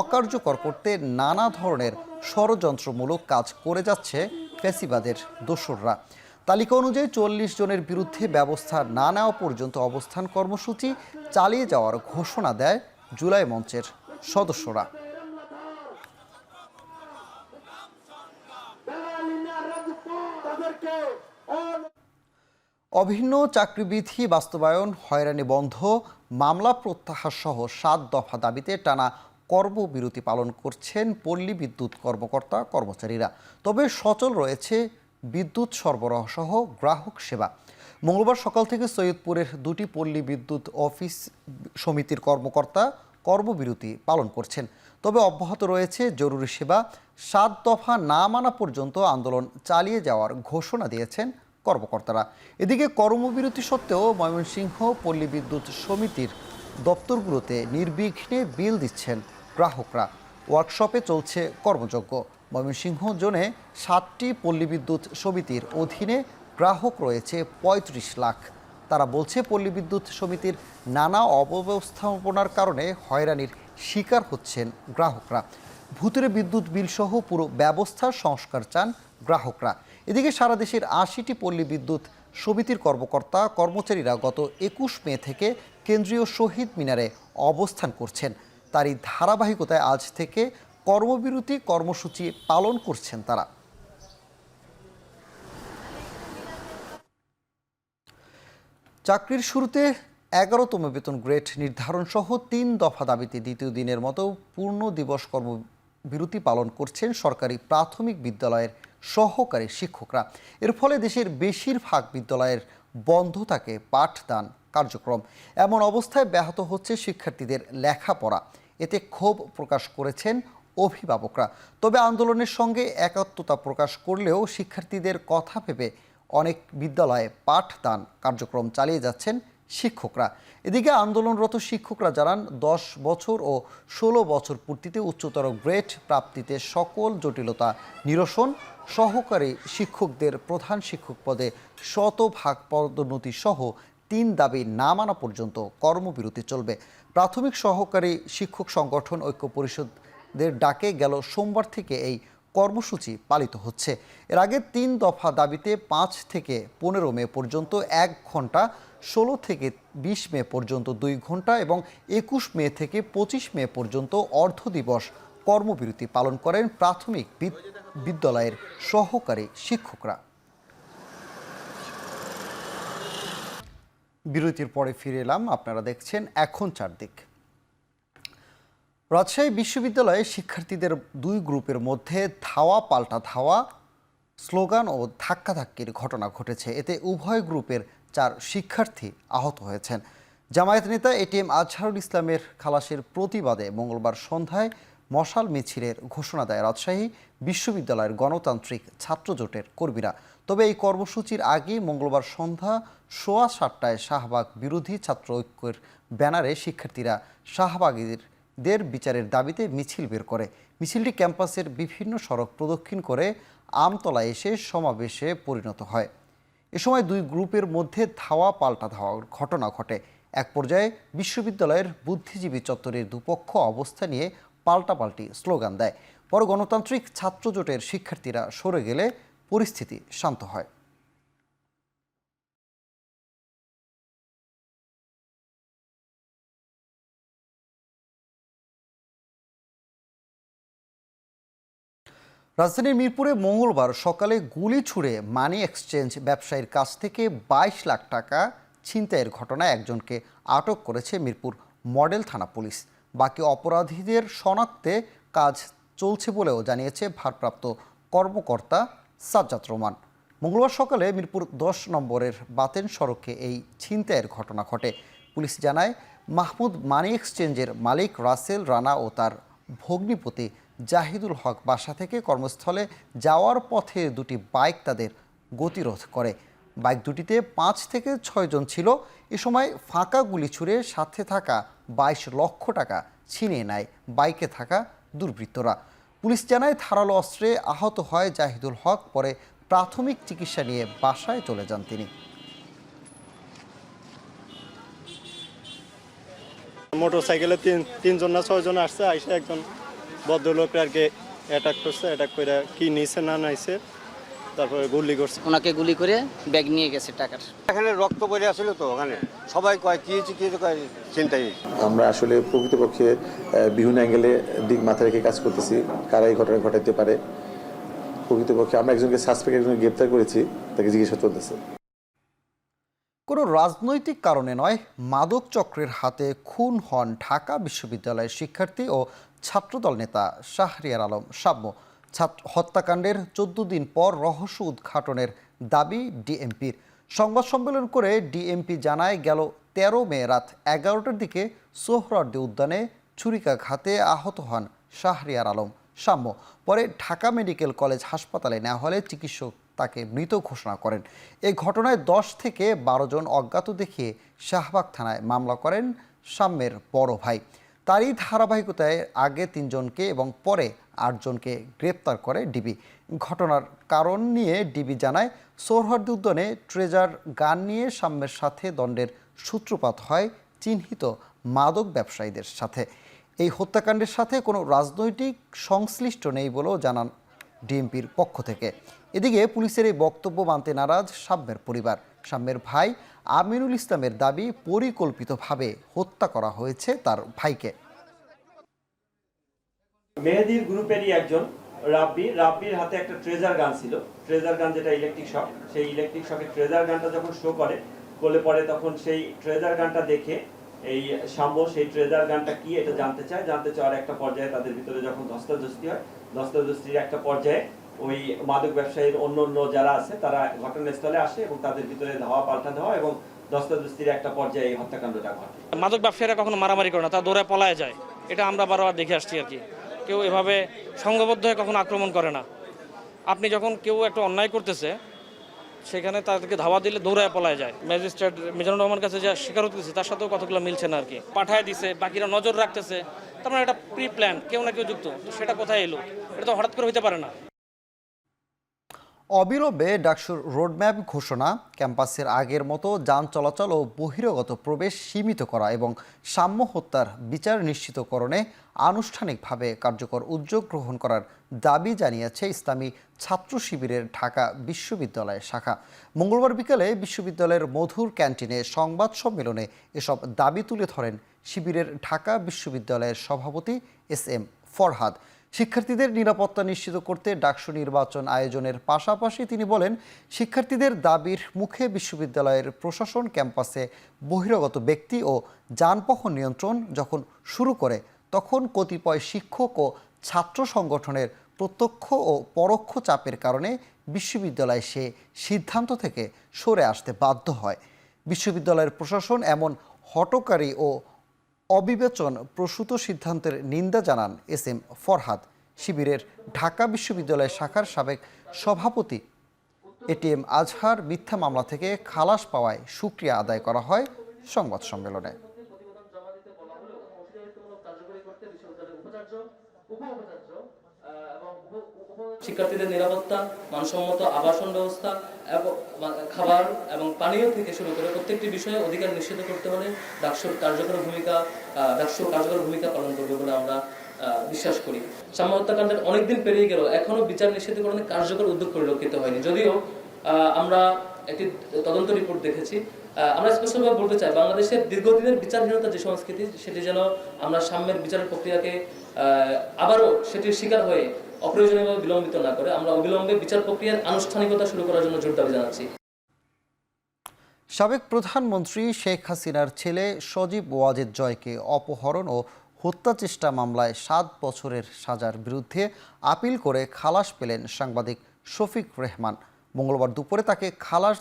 অকার্যকর করতে নানা ধরনের ষড়যন্ত্রমূলক কাজ করে যাচ্ছে ফ্যাসিবাদের দোসররা। তালিকা অনুযায়ী 44 জনের বিরুদ্ধে ব্যবস্থা না নেওয়া পর্যন্ত অবস্থান কর্মসূচি চালিয়ে যাওয়ার ঘোষণা দেয় জুলাই মঞ্চের সদস্যরা। অভিন্ন চাকরিবিধি বাস্তবায়ন, হয়রানি বন্ধ, মামলা প্রত্যাহার সহ 7 দফা দাবিতে টানা কর্মবিরতি পালন করছেন পল্লী বিদ্যুৎ কর্মকর্তা কর্মচারীরা। তবে সচল রয়েছে বিদ্যুৎ সরবরাহ সহ গ্রাহক সেবা। মঙ্গলবার সকাল থেকে সৈয়দপুরের 2টি পল্লী বিদ্যুৎ অফিস সমিতির কর্মকর্তা কর্মবিরতি পালন করছেন। তবে অব্যাহত রয়েছে জরুরি সেবা। 7 দফা না মানা পর্যন্ত আন্দোলন চালিয়ে যাওয়ার ঘোষণা দিয়েছেন কর্মকর্তারা। এদিকে কর্মবিরতি সত্ত্বেও ময়মনসিংহ পল্লী বিদ্যুৎ সমিতির দপ্তরগুলোতে নির্বিঘ্নে বিল দিচ্ছেন গ্রাহকরা। ওয়ার্কশপে চলছে কর্মযজ্ঞ। ময়মনসিংহ জোনে 7টি পল্লী বিদ্যুৎ সমিতির অধীনে গ্রাহক রয়েছে 35 লাখ। তারা বলছে, পল্লী বিদ্যুৎ সমিতির নানা অব্যবস্থাপনার কারণে হয়রানির শিকার হচ্ছেন গ্রাহকরা। ভূতুরে বিদ্যুৎ বিল সহ পুরো ব্যবস্থার সংস্কার চান গ্রাহকরা। এদিকে সারা দেশের 80টি পল্লী বিদ্যুৎ সমিতির কর্মকর্তা কর্মচারীরা গত 21 মে থেকে কেন্দ্রীয় শহীদ মিনারে অবস্থান করছেন। তারই ধারাবাহিকতায় আজ থেকে কর্মবিরতি কর্মসূচি পালন করছেন তারা। চাকরির শুরুতে 11তম বেতন গ্রেড নির্ধারণ সহ 3 দফা দাবিতে দ্বিতীয় দিনের মতো পূর্ণ দিবস কর্মবিরতি পালন করছেন সরকারি প্রাথমিক বিদ্যালয়ের সহকারী শিক্ষকরা। এর ফলে দেশের বেশিরভাগ বিদ্যালয়ের বন্ধ থাকে পাঠদান কার্যক্রম। এমন অবস্থায় ব্যাহত হচ্ছে শিক্ষার্থীদের লেখাপড়া। এতে ক্ষোভ প্রকাশ করেছেন অভিভাবকরা। তবে আন্দোলনের সঙ্গে একাত্মতা প্রকাশ করলেও শিক্ষার্থীদের কথা ভেবে অনেক বিদ্যালয়ে পাঠদান কার্যক্রম চালিয়ে যাচ্ছেন শিক্ষকরা। এদিকে আন্দোলনরত শিক্ষকরা জানান 10 বছর ও 16 বছর পূর্তিতে উচ্চতর গ্রেড প্রাপ্তিতে সকল জটিলতা নিরসন, সহকারী শিক্ষকদের প্রধান শিক্ষক পদে 100% পদোন্নতি সহ 3 দাবি না মানা পর্যন্ত কর্মবিরতি চলবে। প্রাথমিক সহকারী শিক্ষক সংগঠন ঐক্য পরিষদের ডাকে গেল সোমবার থেকে এই কর্মসূচি পালিত হচ্ছে। এর আগে 3 দফা দাবিতে 5 থেকে 15 মে পর্যন্ত 1 ঘন্টা, 16 থেকে 20 মে পর্যন্ত 2 ঘন্টা এবং 21 মে থেকে 25 মে পর্যন্ত অর্ধ দিবস কর্মবিরতি পালন করেন প্রাথমিক বিদ্যালয়ের সহকারী শিক্ষকরা। বিরতির পরে ফিরে এলাম, আপনারা দেখছেন এখন চারদিক। রাজশাহী বিশ্ববিদ্যালয়ে শিক্ষার্থীদের 2 গ্রুপের মধ্যে ধাওয়া পাল্টা ধাওয়া, স্লোগান ও ধাক্কাধাক্কির ঘটনা ঘটেছে। এতে উভয় গ্রুপের 4 শিক্ষার্থী আহত হয়েছেন। জামায়াত নেতা এটিএম আজহারুল ইসলামের খালাসের প্রতিবাদে মঙ্গলবার সন্ধ্যায় মশাল মিছিলের ঘোষণা দেয় রাজশাহী বিশ্ববিদ্যালয়ের গণতান্ত্রিক ছাত্র জোটের কর্মীরা। তবে এই কর্মসূচির আগে মঙ্গলবার সন্ধ্যা 7:15টায় শাহবাগ বিরোধী ছাত্র ঐক্যের ব্যানারে শিক্ষার্থীরা শাহবাগীদের বিচারের দাবিতে মিছিল বের করে। মিছিলটি ক্যাম্পাসের বিভিন্ন সড়ক প্রদক্ষিণ করে আমতলায় এসে সমাবেশে পরিণত হয়। এ সময় 2 গ্রুপের মধ্যে ধাওয়া পাল্টা ধাওয়ার ঘটনা ঘটে। এক পর্যায়ে বিশ্ববিদ্যালয়ের বুদ্ধিজীবী চত্বরের দুপক্ষ অবস্থা নিয়ে পাল্টাপাল্টি স্লোগান দেয়। পরে গণতান্ত্রিক ছাত্র জোটের শিক্ষার্থীরা সরে গেলে পরিস্থিতি শান্ত হয়। রাজধানীর মিরপুরে মঙ্গলবার সকালে গুলি ছুড়ে মানি এক্সচেঞ্জ ব্যবসায়ীর কাছ থেকে 22 লাখ টাকা ছিনতাইয়ের ঘটনায় একজনকে আটক করেছে মিরপুর মডেল থানা পুলিশ। বাকি অপরাধীদের শনাক্তে কাজ চলছে বলেও জানিয়েছে ভারপ্রাপ্ত কর্মকর্তা সাজ্জাদ রহমান। মঙ্গলবার সকালে মিরপুর 10 নম্বরের বাতেন সড়কে এই ছিনতাইয়ের ঘটনা ঘটে। পুলিশ জানায়, মাহমুদ মানি এক্সচেঞ্জের মালিক রাসেল রানা ও তার ভগ্নিপতি জাহিদুল হক বাসা থেকে কর্মস্থলে যাওয়ার পথে 2টি বাইক তাদের গতিরোধ করে। বাইক দুটিতে 5 থেকে 6 জন ছিল। এ সময় ফাঁকা গুলি ছুড়ে সাথে থাকা 22 লক্ষ টাকা ছিনিয়ে নেয় বাইকে থাকা দুর্বৃত্তরা। পুলিশ জানায়, ধারালো অস্ত্রে আহত হয় জাহিদুল হক। পরে প্রাথমিক চিকিৎসা নিয়ে বাসায় চলে যান তিনি। মোটরসাইকেলে 3 জন না 6 জন আসছে, আইসা একজন ভদ্রলোককে আর কি অ্যাটাক করছে। অ্যাটাক করে কি নিছে না নাইছে, তারপরে গুলি করছে। ওনাকে গুলি করে ব্যাগ নিয়ে গেছে টাকার। এখানে রক্ত পড়ে আসছিল তো, ওখানে সবাই কয় কি কয় চিন্তাই। আমরা আসলে প্রকৃতপক্ষে বিভিন্ন অ্যাঙ্গেলে দিক মাথায় রেখে কাজ করতেছি, কারা এই ঘটনা ঘটাইতে পারে। প্রকৃতপক্ষে আমরা একজনকে সাসপেক্ট একজনকে গ্রেপ্তার করেছি, তাকে জিজ্ঞাসা চলতেছে। কোনো রাজনৈতিক কারণে নয়, মাদক চক্রের হাতে খুন হন ঢাকা বিশ্ববিদ্যালয়ের শিক্ষার্থী ও ছাত্রদল নেতা শাহরিয়ার আলম শাম্য। হত্যাকাণ্ডের 14 দিন পর রহস্য উদ্ঘাটনের দাবি ডিএমপির। সংবাদ সম্মেলন করে ডিএমপি জানায়, গেল 13 মে রাত 11টার দিকে সোহরাওয়ার্দী উদ্যানে ছুরিকাঘাতে আহত হন শাহরিয়ার আলম শাম্য। পরে ঢাকা মেডিকেল কলেজ হাসপাতালে নেওয়া হলে চিকিৎসক তাকে মৃত ঘোষণা করেন। এই ঘটনায় 10 থেকে 12 জন অজ্ঞাত দেখিয়ে শাহবাগ থানায় মামলা করেন শাম্যের বড় ভাই। তারই ধারাবাহিকতায় আগে 3 জনকে এবং পরে 8 জনকে গ্রেপ্তার করে ডিবি। ঘটনার কারণ নিয়ে ডিবি জানায়, সোহরাওয়ার্দী উদ্যানে ট্রেজার গান নিয়ে শাম্যের সাথে দ্বন্দ্বের সূত্রপাত হয় চিহ্নিত মাদক ব্যবসায়ীদের সাথে। এই হত্যাকাণ্ডের সাথে কোনো রাজনৈতিক সংশ্লিষ্ট নেই বলেও জানান ডিএমপির পক্ষ থেকে। এদিকে পুলিশের এই বক্তব্য মানতে নারাজ শাম্যের পরিবার। শাম্যের ভাই আমিনুল ইসলামের দাবি, পরিকল্পিতভাবে হত্যা করা হয়েছে তার ভাইকে। মেহেদির গ্রুপেরই একজন রাব্বির হাতে একটা ট্রেজার গান ছিল। ট্রেজার গান যেটা ইলেকট্রিক শক, সেই ইলেকট্রিক শকের ট্রেজার গানটা যখন শো করলে পরে তখন সেই ট্রেজার গানটা দেখে এই শাম্য সেই ট্রেজার গানটা কি এটা জানতে চাওয়ার একটা পর্যায়ে তাদের ভিতরে যখন ধস্তাধস্তি হয়, ধস্তাধস্তির একটা পর্যায়ে ওই মাদক ব্যবসায়ীর অন্য যারা আছে তারা ঘটনাস্থলে আসে এবং তাদের ভিতরে ধাওয়া পাল্টা দেওয়া এবং দস্তাদস্তির একটা পর্যায়ে এই হত্যাকাণ্ডটা ঘটে। মাদক ব্যবসায়ীরা কখনো মারামারি করে না, তা দৌড়ে পলায় যায়। এটা আমরা বারবার দেখে আসছি আর কি। কেউ এভাবে সংঘবদ্ধ হয়ে কখনো আক্রমণ করে না। আপনি যখন কেউ একটা অন্যায় করতেছে সেখানে তাদেরকে ধাওয়া দিলে দৌড়ায় পলায় যায়। ম্যাজিস্ট্রেট মিজানুর রহমান কাছে যা স্বীকারোক্তি দিচ্ছে তার সাথেও কতগুলো মিলছে না আর কি। পাঠায় দিছে, বাকিরা নজর রাখতেছে, তার মানে একটা প্রি প্ল্যান, কেউ না কেউ যুক্ত। তো সেটা কোথায় এলো? এটা তো হঠাৎ করে হইতে পারে না। অবিলম্বে ডাকসুর রোডম্যাপ ঘোষণা, ক্যাম্পাসের আগের মতো যান চলাচল ও বহিরাগত প্রবেশ সীমিত করা এবং সাম্য হত্যার বিচার নিশ্চিতকরণে আনুষ্ঠানিকভাবে কার্যকর উদ্যোগ গ্রহণ করার দাবি জানিয়েছে ইসলামী ছাত্র শিবিরের ঢাকা বিশ্ববিদ্যালয় শাখা। মঙ্গলবার বিকেলে বিশ্ববিদ্যালয়ের মধুর ক্যান্টিনে সংবাদ সম্মেলনে এসব দাবি তুলে ধরেন শিবিরের ঢাকা বিশ্ববিদ্যালয়ের সভাপতি SM ফরহাদ। শিক্ষার্থীদের নিরাপত্তা নিশ্চিত করতে ডাকসু নির্বাচন আয়োজনের পাশাপাশি তিনি বলেন, শিক্ষার্থীদের দাবির মুখে বিশ্ববিদ্যালয়ের প্রশাসন ক্যাম্পাসে বহিরাগত ব্যক্তি ও যানবাহন নিয়ন্ত্রণ যখন শুরু করে তখন কতিপয় শিক্ষক ও ছাত্র সংগঠনের প্রত্যক্ষ ও পরোক্ষ চাপের কারণে বিশ্ববিদ্যালয় সে সিদ্ধান্ত থেকে সরে আসতে বাধ্য হয়। বিশ্ববিদ্যালয়ের প্রশাসন এমন হঠকারী ও অবিবেচন প্রসূত সিদ্ধান্তের নিন্দা জানান SM ফরহাদ। শিবিরের ঢাকা বিশ্ববিদ্যালয় শাখার সাবেক সভাপতি ATM আজহার মিথ্যা মামলা থেকে খালাস পাওয়ায় শুকরিয়া আদায় করা হয় সংবাদ সম্মেলনে। শিক্ষার্থীদের নিরাপত্তা, মানসম্মত আবাসন ব্যবস্থা এবং খাবার এবং পানীয় থেকে শুরু করে প্রত্যেকটি বিষয়ে অধিকার নিশ্চিত করতে হলে ডাকসু কার্যকর ভূমিকা পালন করবে বলে আমরা বিশ্বাস করি। সাম্য হত্যাকাণ্ডের অনেকদিন পেরিয়ে গেল, এখনো বিচার নিশ্চিতকরণে কার্যকর উদ্যোগ পরিলক্ষিত হয়নি। যদিও আমরা একটি তদন্ত রিপোর্ট দেখেছি। আমরা স্পষ্টভাবে বলতে চাই, বাংলাদেশের দীর্ঘদিনের বিচারহীনতা যে সংস্কৃতি, সেটি যেন আমরা সাম্যের বিচারের প্রক্রিয়াকে আবারও সেটির শিকার হয়ে অপ্রয়োজনীয়ভাবে বিলম্বিত না করে আমরা অবিলম্বে বিচার প্রক্রিয়ার আনুষ্ঠানিকতা শুরু করার জন্য জোর দাবি জানাচ্ছি। সাবেক প্রধানমন্ত্রী শেখ হাসিনার ছেলে সজীব ওয়াজেদ জয়কে অপহরণ ও হত্যা চেষ্টা মামলায় 7 বছরের সাজার বিরুদ্ধে আপিল করে খালাস পেলেন সাংবাদিক শফিক রেহমান। মঙ্গলবার দুপুরে তাকে খালাস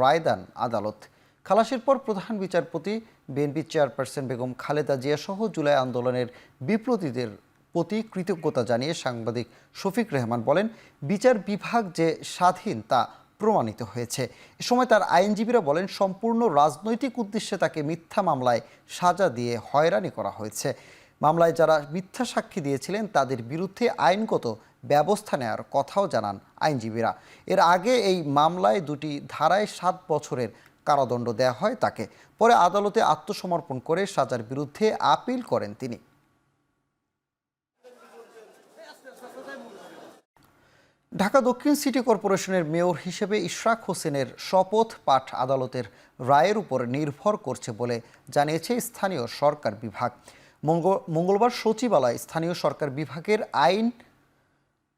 রায় দেন আদালত। খালাসের পর প্রধান বিচারপতি, বিএনপি চেয়ারপারসন বেগম খালেদা জিয়া সহ জুলাই আন্দোলনের বিপ্লবীদের প্রতি কৃতজ্ঞতা জানিয়ে সাংবাদিক শফিক রেহমান বলেন, বিচার বিভাগ যে স্বাধীন তা প্রমাণিত হয়েছে। এ সময় তার আইনজীবীরা বলেন, সম্পূর্ণ রাজনৈতিক উদ্দেশ্যে তাকে মিথ্যা মামলায় সাজা দিয়ে হয়রানি করা হয়েছে। মামলায় যারা মিথ্যা সাক্ষী দিয়েছিলেন তাদের বিরুদ্ধে আইনগত ব্যবস্থা নেওয়ার কথাও জানান আইনজীবীরা। এর আগে এই মামলায় 2টি ধারায় 7 বছরের কারাদণ্ড দেওয়া হয় তাকে। পরে আদালতে আত্মসমর্পণ করে সাজার বিরুদ্ধে আপিল করেন তিনি। ঢাকা দক্ষিণ সিটি কর্পোরেশনের মেয়র হিসেবে ইশরাক হোসেনের শপথ পাঠ আদালতের রায়ের উপর নির্ভর করছে বলে জানিয়েছে স্থানীয় সরকার বিভাগ। মঙ্গলবার সচিবালয় স্থানীয় সরকার বিভাগের আইন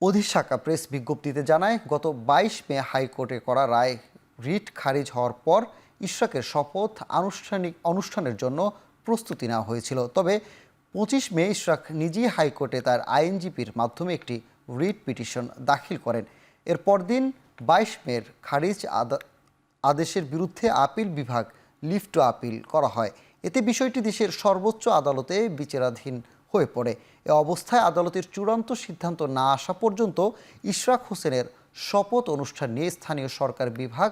অধিশাখা প্রেস বিজ্ঞপ্তিতে জানায়, গত 22 মে হাইকোর্টে করা রায় রিট খারিজ হওয়ার পর ইশরাকের শপথ অনুষ্ঠানের জন্য প্রস্তুতি নেওয়া হয়েছিল। তবে 25 মে ইশরাক নিজেই হাইকোর্টে তার আইনজীবীর মাধ্যমে একটি রিট পিটিশন দাখিল করেন। এর পরদিন 22 মের খারিজ আদেশের বিরুদ্ধে আপিল বিভাগ লিভ টু আপিল করা হয়। এতে বিষয়টি দেশের সর্বোচ্চ আদালতে বিচারাধীন হয়ে পড়ে। এ অবস্থায় আদালতের চূড়ান্ত সিদ্ধান্ত না আসা পর্যন্ত ইশরাক হোসেনের শপথ অনুষ্ঠান নিয়ে স্থানীয় সরকার বিভাগ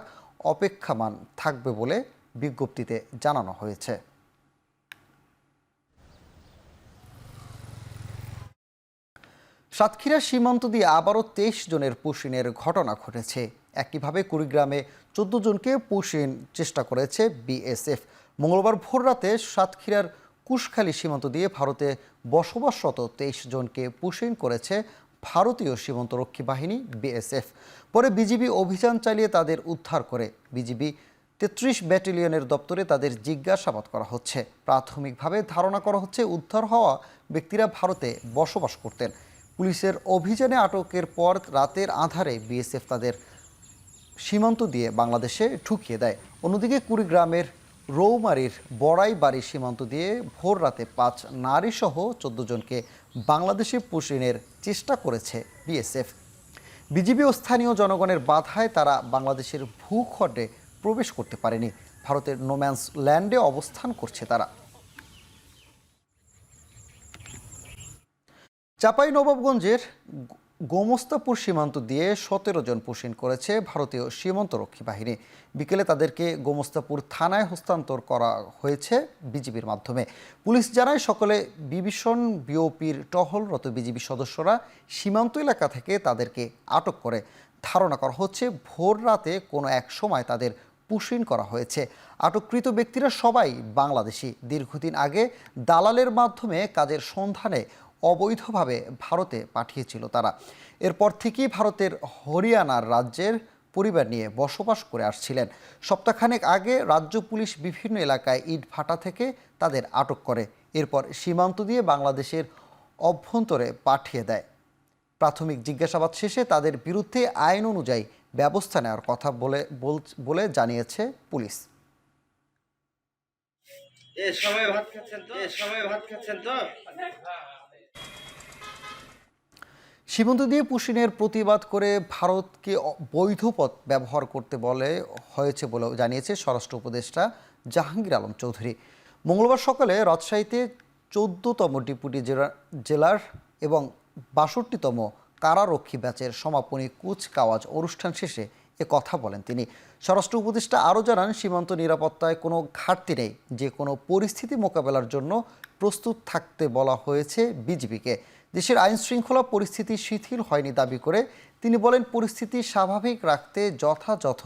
অপেক্ষমাণ থাকবে বলে বিজ্ঞপ্তিতে জানানো হয়েছে। সাতক্ষীরা সীমান্ত দিয়ে আবারও 23 জনের পুশিনের ঘটনা ঘটেছে। একইভাবে কুড়িগ্রামে 14 জনকে পুশিন চেষ্টা করেছে বিএসএফ। মঙ্গলবার ভোররাতে সাতক্ষীরার কুশখালী সীমান্ত দিয়ে ভারতে বসবাসরত 23 জনকে পুশিন করেছে ভারতীয় সীমান্তরক্ষী বাহিনী বিএসএফ। পরে বিজিবি অভিযান চালিয়ে তাদের উদ্ধার করে। বিজিবি 33 ব্যাটালিয়নের দপ্তরে তাদের জিজ্ঞাসাবাদ করা হচ্ছে। প্রাথমিকভাবে ধারণা করা হচ্ছে উদ্ধার হওয়া ব্যক্তিরা ভারতে বসবাস করতেন। পুলিশের অভিযানে আটকের পর রাতের আঁধারে বিএসএফ তাদের সীমান্ত দিয়ে বাংলাদেশে ঢুকিয়ে দেয়। অন্যদিকে কুড়িগ্রামের রৌমারীর বড়াইবাড়ি সীমান্ত দিয়ে ভোর রাতে 5 নারীসহ 14 জনকে বাংলাদেশে পুশিনের চেষ্টা করেছে বিএসএফ। বিজিবি ও স্থানীয় জনগণের বাধায় তারা বাংলাদেশের ভূখণ্ডে প্রবেশ করতে পারেনি। ভারতের নোম্যান্স ল্যান্ডে অবস্থান করছে তারা। চাঁপাইনবাবগঞ্জের গোমস্তাপুর সীমান্ত দিয়ে 17 জন পুশিন করেছে ভারতীয় সীমান্তরক্ষী বাহিনী। বিকেলে তাদেরকে গোমস্তাপুর থানায় হস্তান্তর করা হয়েছে বিজিবির মাধ্যমে। পুলিশ জানায় সকলে বিভীষণ বিওপির টহলরত বিজিবি সদস্যরা সীমান্ত এলাকা থেকে তাদেরকে আটক করে। ধারণা করা হচ্ছে ভোর রাতে কোনো এক সময় তাদের পুশিন করা হয়েছে। আটককৃত ব্যক্তিরা সবাই বাংলাদেশি। দীর্ঘদিন আগে দালালের মাধ্যমে কাজের সন্ধানে অবৈধভাবে ভারতে পাঠিয়েছিল তারা। এরপর থেকেই ভারতের হরিয়ানার রাজ্যের পরিবার নিয়ে বসবাস করে আসছিলেন। সপ্তাহখানেক আগে রাজ্য পুলিশ বিভিন্ন এলাকায় ইট ভাটা থেকে তাদের আটক করে। এরপর সীমান্ত দিয়ে বাংলাদেশের অভ্যন্তরে পাঠিয়ে দেয়। প্রাথমিক জিজ্ঞাসাবাদ শেষে তাদের বিরুদ্ধে আইন অনুযায়ী ব্যবস্থা নেওয়ার কথা বলে জানিয়েছে পুলিশ। সীমান্ত দিয়ে পুশিনের প্রতিবাদ করে ভারতকে বৈধ পথ ব্যবহার করতে হয়েছে বলেও জানিয়েছে স্বরাষ্ট্র উপদেষ্টা জাহাঙ্গীর আলম চৌধুরী। মঙ্গলবার সকালে রাজশাহীতে 14তম ডেপুটি জেলার এবং 62তম কারারক্ষী ব্যাচের সমাপনী কুচকাওয়াজ অনুষ্ঠান শেষে এ কথা বলেন তিনি। স্বরাষ্ট্র উপদেষ্টা আরও জানান, সীমান্ত নিরাপত্তায় কোনো ঘাটতি নেই। যে কোনো পরিস্থিতি মোকাবেলার জন্য প্রস্তুত থাকতে বলা হয়েছে বিজিবিকে। দেশের আইন শৃঙ্খলা পরিস্থিতি শিথিল হয়নি দাবি করে তিনি বলেন, পরিস্থিতি স্বাভাবিক রাখতে যথাযথ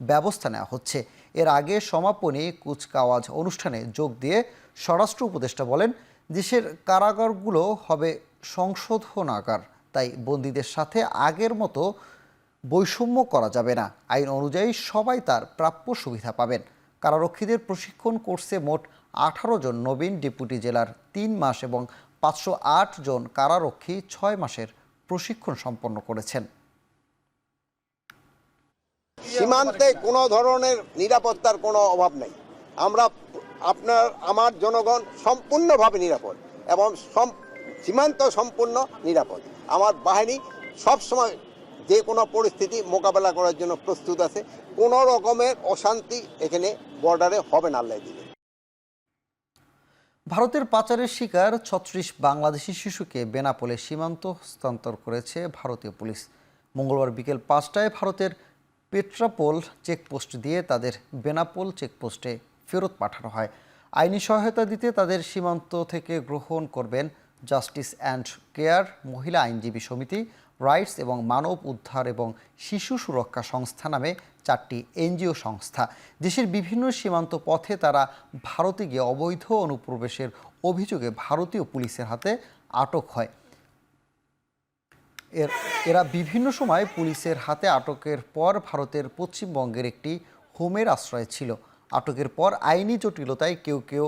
ব্যবস্থা নেওয়া হচ্ছে। এর আগে সমাপনী কুচকাওয়াজ অনুষ্ঠানে যোগ দিয়ে স্বরাষ্ট্র উপদেষ্টা বলেন, দেশের কারাগারগুলো হবে সংশোধনাগার, তাই বন্দীদের সাথে আগের মতো বৈষম্য করা যাবে না। আইন অনুযায়ী সবাই তার প্রাপ্য সুবিধা পাবেন। কারারক্ষীদের প্রশিক্ষণ কোর্সে মোট 18 জন নবীন ডেপুটি জেলার 3 মাস এবং 508 জন কারারক্ষী 6 মাসের প্রশিক্ষণ সম্পন্ন করেছেন। সীমান্তে কোনো ধরনের নিরাপত্তার কোনো অভাব নেই। আমার জনগণ সম্পূর্ণভাবে নিরাপদ এবং সীমান্ত সম্পূর্ণ নিরাপদ। আমার বাহিনী সবসময় যে কোনো পরিস্থিতি মোকাবেলা করার জন্য প্রস্তুত আছে। কোনো রকমের অশান্তি এখানে বর্ডারে হবে না আল্লাহ দিলে। ভারতের পাচারের শিকার 36 বাংলাদেশি শিশুকে বেনাপোলে সীমান্ত হস্তান্তর করেছে ভারতীয় পুলিশ। মঙ্গলবার বিকেল 5টায় ভারতের পেট্রাপোল চেকপোস্ট দিয়ে তাদের বেনাপোল চেকপোস্টে ফেরত পাঠানো হয়। আইনি সহায়তা দিতে তাদের সীমান্ত থেকে গ্রহণ করবেন জাস্টিস অ্যান্ড কেয়ার, মহিলা আইনজীবী সমিতি, রাইটস এবং মানব উদ্ধার এবং শিশু সুরক্ষা সংস্থা নামে 4টি এনজিও সংস্থা। দেশের বিভিন্ন সীমান্ত পথে তারা ভারতে গিয়ে অবৈধ অনুপ্রবেশের অভিযোগে ভারতীয় পুলিশের হাতে আটক হয়। এরা বিভিন্ন সময় পুলিশের হাতে আটকের পর ভারতের পশ্চিমবঙ্গের একটি হোমের আশ্রয়ে ছিল। আটকের পর আইনি জটিলতায় কেউ কেউ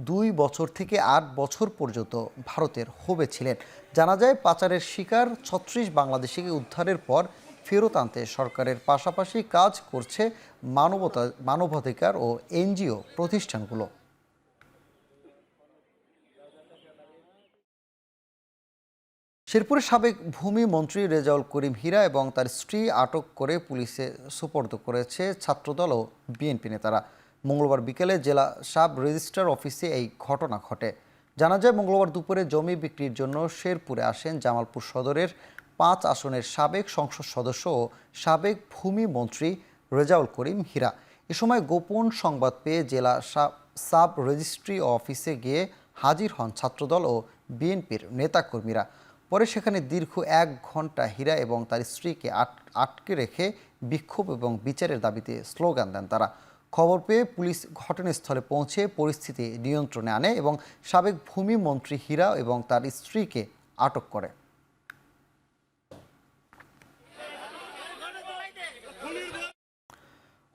2 বছর থেকে 8 বছর পর্যন্ত ভারতের হোমে ছিলেন। জানা যায়, পাচারের শিকার 36 বাংলাদেশিকে উদ্ধারের পর ফেরত আনতে সরকারের পাশাপাশি কাজ করছে মানবাধিকার ও এনজিও প্রতিষ্ঠানগুলো। শেরপুরের সাবেক ভূমি মন্ত্রী রেজাউল করিম হীরা এবং তার স্ত্রী আটক করে পুলিশে সোপর্দ করেছে ছাত্রদল ও বিএনপি নেতারা। মঙ্গলবার বিকেলে জেলা সাব রেজিস্ট্রার অফিসে এই ঘটনা ঘটে। জানা যায়, মঙ্গলবার দুপুরে জমি বিক্রির জন্য শেরপুরে আসেন জামালপুর সদরের 5 আসনের সাবেক সংসদ সদস্য ও সাবেক ভূমি মন্ত্রী রেজাউল করিম হীরা। এ সময় গোপন সংবাদ পেয়ে জেলা সাব রেজিস্ট্রি অফিসে গিয়ে হাজির হন ছাত্রদল ও বিএনপির নেতাকর্মীরা। পরে সেখানে দীর্ঘ 1 ঘন্টা হীরা এবং তার স্ত্রীকে আটকে রেখে বিক্ষোভ এবং বিচারের দাবিতে স্লোগান দেন তারা। খবর পেয়ে পুলিশ ঘটনাস্থলে পৌঁছে পরিস্থিতি নিয়ন্ত্রণে আনে এবং সাবেক ভূমি মন্ত্রী হীরা এবং তার স্ত্রীকে আটক করে।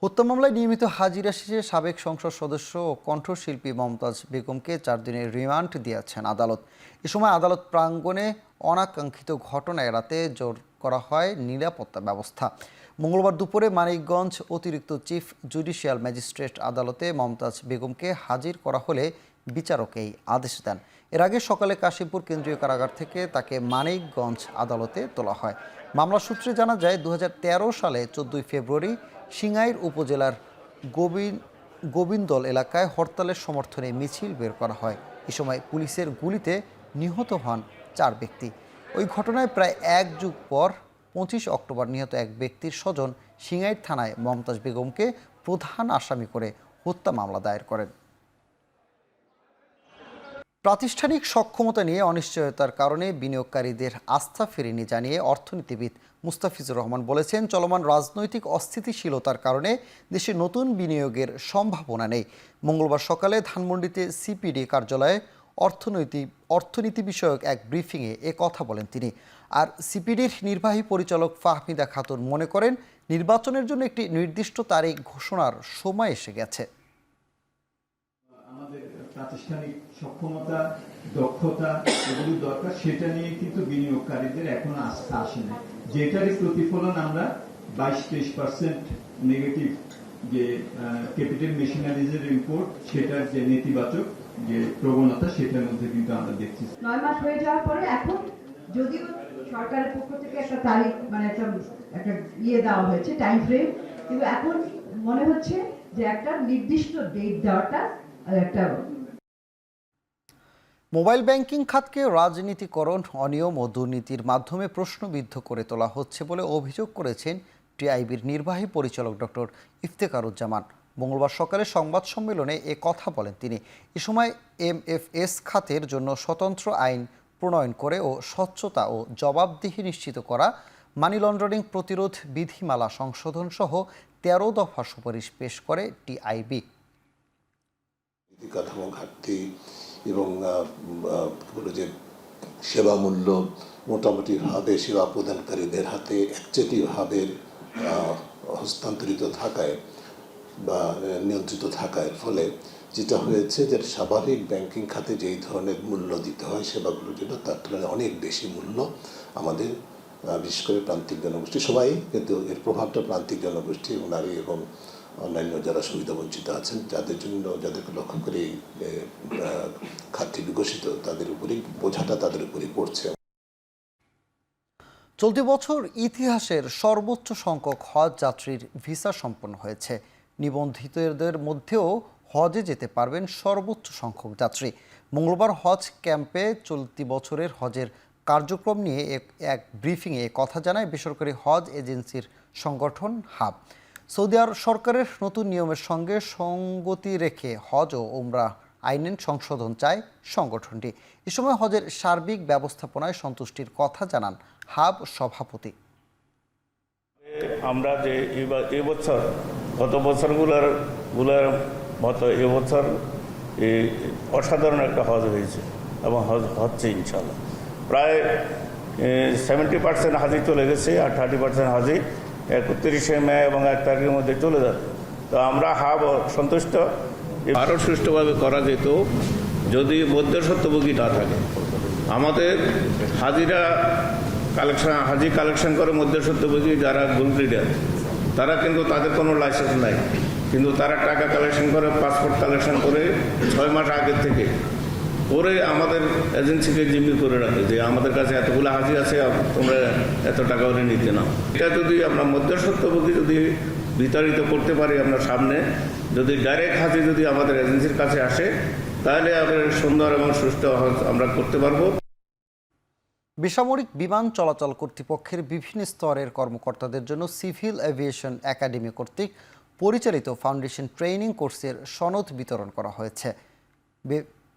হত্যা মামলায় নিয়মিত হাজিরা শেষে সাবেক সংসদ সদস্য ও কণ্ঠশিল্পী মমতাজ বেগমকে 4 দিনের রিমান্ড দিয়েছেন আদালত। এ সময় আদালত প্রাঙ্গণে অনাকাঙ্ক্ষিত ঘটনা এড়াতে জোর করা হয় নিরাপত্তা ব্যবস্থা। মঙ্গলবার দুপুরে মানিকগঞ্জ অতিরিক্ত চিফ জুডিশিয়াল ম্যাজিস্ট্রেট আদালতে মমতাজ বেগমকে হাজির করা হলে বিচারক এই আদেশ দেন। এর আগে সকালে কাশিমপুর কেন্দ্রীয় কারাগার থেকে তাকে মানিকগঞ্জ আদালতে তোলা হয়। মামলা সূত্রে জানা যায়, 2013 সালে 14 ফেব্রুয়ারি সিঙ্গাইর উপজেলার গোবিন্দল এলাকায় হরতালের সমর্থনে মিছিল বের করা হয়। এ সময় পুলিশের গুলিতে নিহত হন 4 ব্যক্তি। ওই ঘটনায় প্রায় 1 যুগ পর 25 অক্টোবর নিহত এক ব্যক্তির স্বজন সিঙ্গাইর থানায় মমতাজ বেগমকে প্রধান আসামি করে হত্যা মামলা দায়ের করেন। প্রাতিষ্ঠানিক সক্ষমতা নিয়ে অনিশ্চয়তার কারণে বিনিয়োগকারীদের আস্থা ফেরেনি জানিয়ে অর্থনীতিবিদ মুস্তাফিজুর রহমান বলেছেন, চলমান রাজনৈতিক অস্থিতিশীলতার কারণে দেশে নতুন বিনিয়োগের সম্ভাবনা নেই। মঙ্গলবার সকালে ধানমন্ডিতে সিপিডি কার্যালয়ে অর্থনীতি বিষয়ক এক ব্রিফিংয়ে এ কথা বলেন তিনি। আর সিপিডির নির্বাহী পরিচালক ফাহমিদা খাতুন মনে করেন, নির্বাচনের জন্য একটি নির্দিষ্ট তারিখ ঘোষণার সময় এসে গেছে। আমাদের প্রাতিষ্ঠানিক সক্ষমতা, দক্ষতা এগুলো দরকার, সেটা নিয়ে কিন্তু বিনিয়োগকারীদের এখনো আস্থা আসেনি, যেটারই প্রতিফলন আমরা 22-23% নেগেটিভ যে ক্যাপিটাল মেশিনারিজের ইম্পোর্ট, সেটার যে নেতিবাচক যে প্রবণতা, সেটার মধ্যে কিন্তু আমরা দেখছি। 9 মাস হয়ে যাওয়ার পরে এখন যদিও সরকারের পক্ষ থেকে একটা তারিখ মানে একটা দেওয়া হয়েছে, টাইম ফ্রেম, কিন্তু এখন মনে হচ্ছে যে একটা নির্দিষ্ট ডেট দেওয়াটা একটা। মোবাইল ব্যাংকিং খাতকে রাজনীতিকরণ, অনিয়ম ও দুর্নীতির মাধ্যমে প্রশ্নবিদ্ধ করে তোলা হচ্ছে বলে অভিযোগ করেছেন টিআইবির নির্বাহী পরিচালক ডক্টর ইফতেখারুজ্জামান। মঙ্গলবার সকালে সংবাদ সম্মেলনে এ কথা বলেন তিনি। এ সময় এমএফএস খাতের জন্য স্বতন্ত্র আইন প্রণয়ন করে ও স্বচ্ছতা ও জবাবদিহি নিশ্চিত করা, মানি লন্ডারিং প্রতিরোধ বিধিমালা সংশোধন সহ 13 দফা সুপারিশ পেশ করে টিআইবি। কাঠামো ঘাটতি এবং যে সেবা মূল্য মোটামুটিভাবে সেবা প্রদানকারীদের হাতে একচেটিয়াভাবে হস্তান্তরিত থাকায় বা নিয়ন্ত্রিত থাকার ফলে যেটা হয়েছে যে স্বাভাবিক ব্যাংকিং খাতে যেই ধরনের মূল্য দিতে হয় সেবাগুলোর জন্য, তার তুলনায় অনেক বেশি মূল্য আমাদের বিশেষ করে প্রান্তিক জনগোষ্ঠী, সবাই কিন্তু এর প্রভাবটা প্রান্তিক জনগোষ্ঠী এবং নারী এবং অন্যান্য যারা সুবিধা বঞ্চিত আছেন, যাদের জন্য, যাদেরকে লক্ষ্য করে এই খাতটি বিকশিত, তাদের উপরেই বোঝাটা তাদের উপরেই পড়ছে। চলতি বছর ইতিহাসের সর্বোচ্চ সংখ্যক হজ যাত্রীর ভিসা সম্পন্ন হয়েছে। নিবন্ধিতদের মধ্যেও হজে যেতে পারবেন সর্বোচ্চ সংখ্যক যাত্রী। মঙ্গলবার হজ ক্যাম্পে চলতি বছরের হজের কার্যক্রম নিয়ে এক ব্রিফিংয়ে কথা জানায় বেসরকারি হজ এজেন্সির সংগঠন হাব। সৌদি আরব সরকারের নতুন নিয়মের সঙ্গে সঙ্গতি রেখে হজ ও উমরা আইনের সংশোধন চায় সংগঠনটি। এ সময় হজের সার্বিক ব্যবস্থাপনায় সন্তুষ্টির কথা জানান হাব সভাপতি। আমরা যে এবছর গত বছরগুলোর মতো এবছর অসাধারণ একটা হজ হয়েছে এবং হজ হচ্ছে ইনশাল্লাহ। প্রায় 70% হাজি চলে গেছে আর 30% হাজি 31শে মে এবং 1 তারিখের মধ্যে চলে যাবে। তো আমরা হাব সন্তুষ্ট। আরও সুষ্ঠুভাবে করা যেত যদি মধ্যস্বত্বভোগী না থাকে। আমাদের হাজিরা হাজি কালেকশন করে মধ্যস্বত্বভোগী যারা গোল্ড লিডার, তারা কিন্তু তাদের কোনো লাইসেন্স নাই, কিন্তু তারা টাকা কালেকশন করে, পাসপোর্ট কালেকশন করে 6 মাস আগের থেকে করে আমাদের এজেন্সিকে জিম্মি করে রাখে যে আমাদের কাছে এতগুলো হাজি আছে, তোমরা এত টাকা করে নিতে নাও। এটা যদি আমরা মধ্যস্বত্বভোগী যদি বিতাড়িত করতে পারি, আমরা সামনে যদি ডাইরেক্ট হাজি যদি আমাদের এজেন্সির কাছে আসে, তাহলে আমাদের সুন্দর এবং সুষ্ঠু আমরা করতে পারবো। বেসামরিক বিমান চলাচল কর্তৃপক্ষের বিভিন্ন স্তরের কর্মকর্তাদের জন্য সিভিল এভিয়েশন একাডেমি কর্তৃক পরিচালিত ফাউন্ডেশন ট্রেনিং কোর্সের সনদ বিতরণ করা হয়েছে।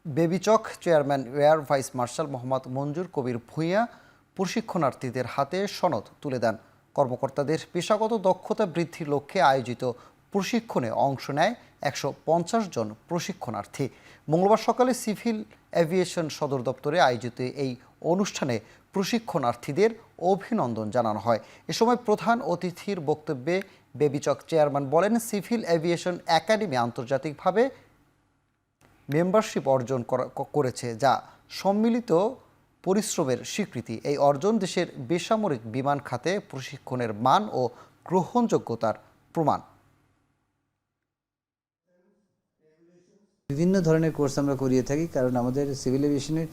বেবিচক chairman air vice marshal Mohammad Manzoor Kabir Bhuiyan প্রশিক্ষণার্থীদের হাতে সনদ তুলে দেন। কর্মকর্তাদের পেশাগত দক্ষতা বৃদ্ধির লক্ষ্যে আয়োজিত প্রশিক্ষণে অংশ নেয় 150 জন প্রশিক্ষণার্থী। মঙ্গলবার সকালে সিভিল এভিয়েশন সদর দপ্তরে আয়োজিত এই অনুষ্ঠানে প্রশিক্ষণার্থীদের অভিনন্দন জানানো হয়। এ সময় প্রধান অতিথির বক্তব্যে বেবিচক চেয়ারম্যান বলেন, সিভিল এভিয়েশন একাডেমি আন্তর্জাতিকভাবে মেম্বারশিপ অর্জন করেছে, যা সম্মিলিত পরিশ্রমের স্বীকৃতি। এই অর্জন দেশের বেসামরিক বিমান খাতে প্রশিক্ষণের মান ও গ্রহণযোগ্যতার প্রমাণ। বিভিন্ন ধরনের কোর্স আমরা করিয়ে থাকি, কারণ আমাদের সিভিল এভিয়েশনের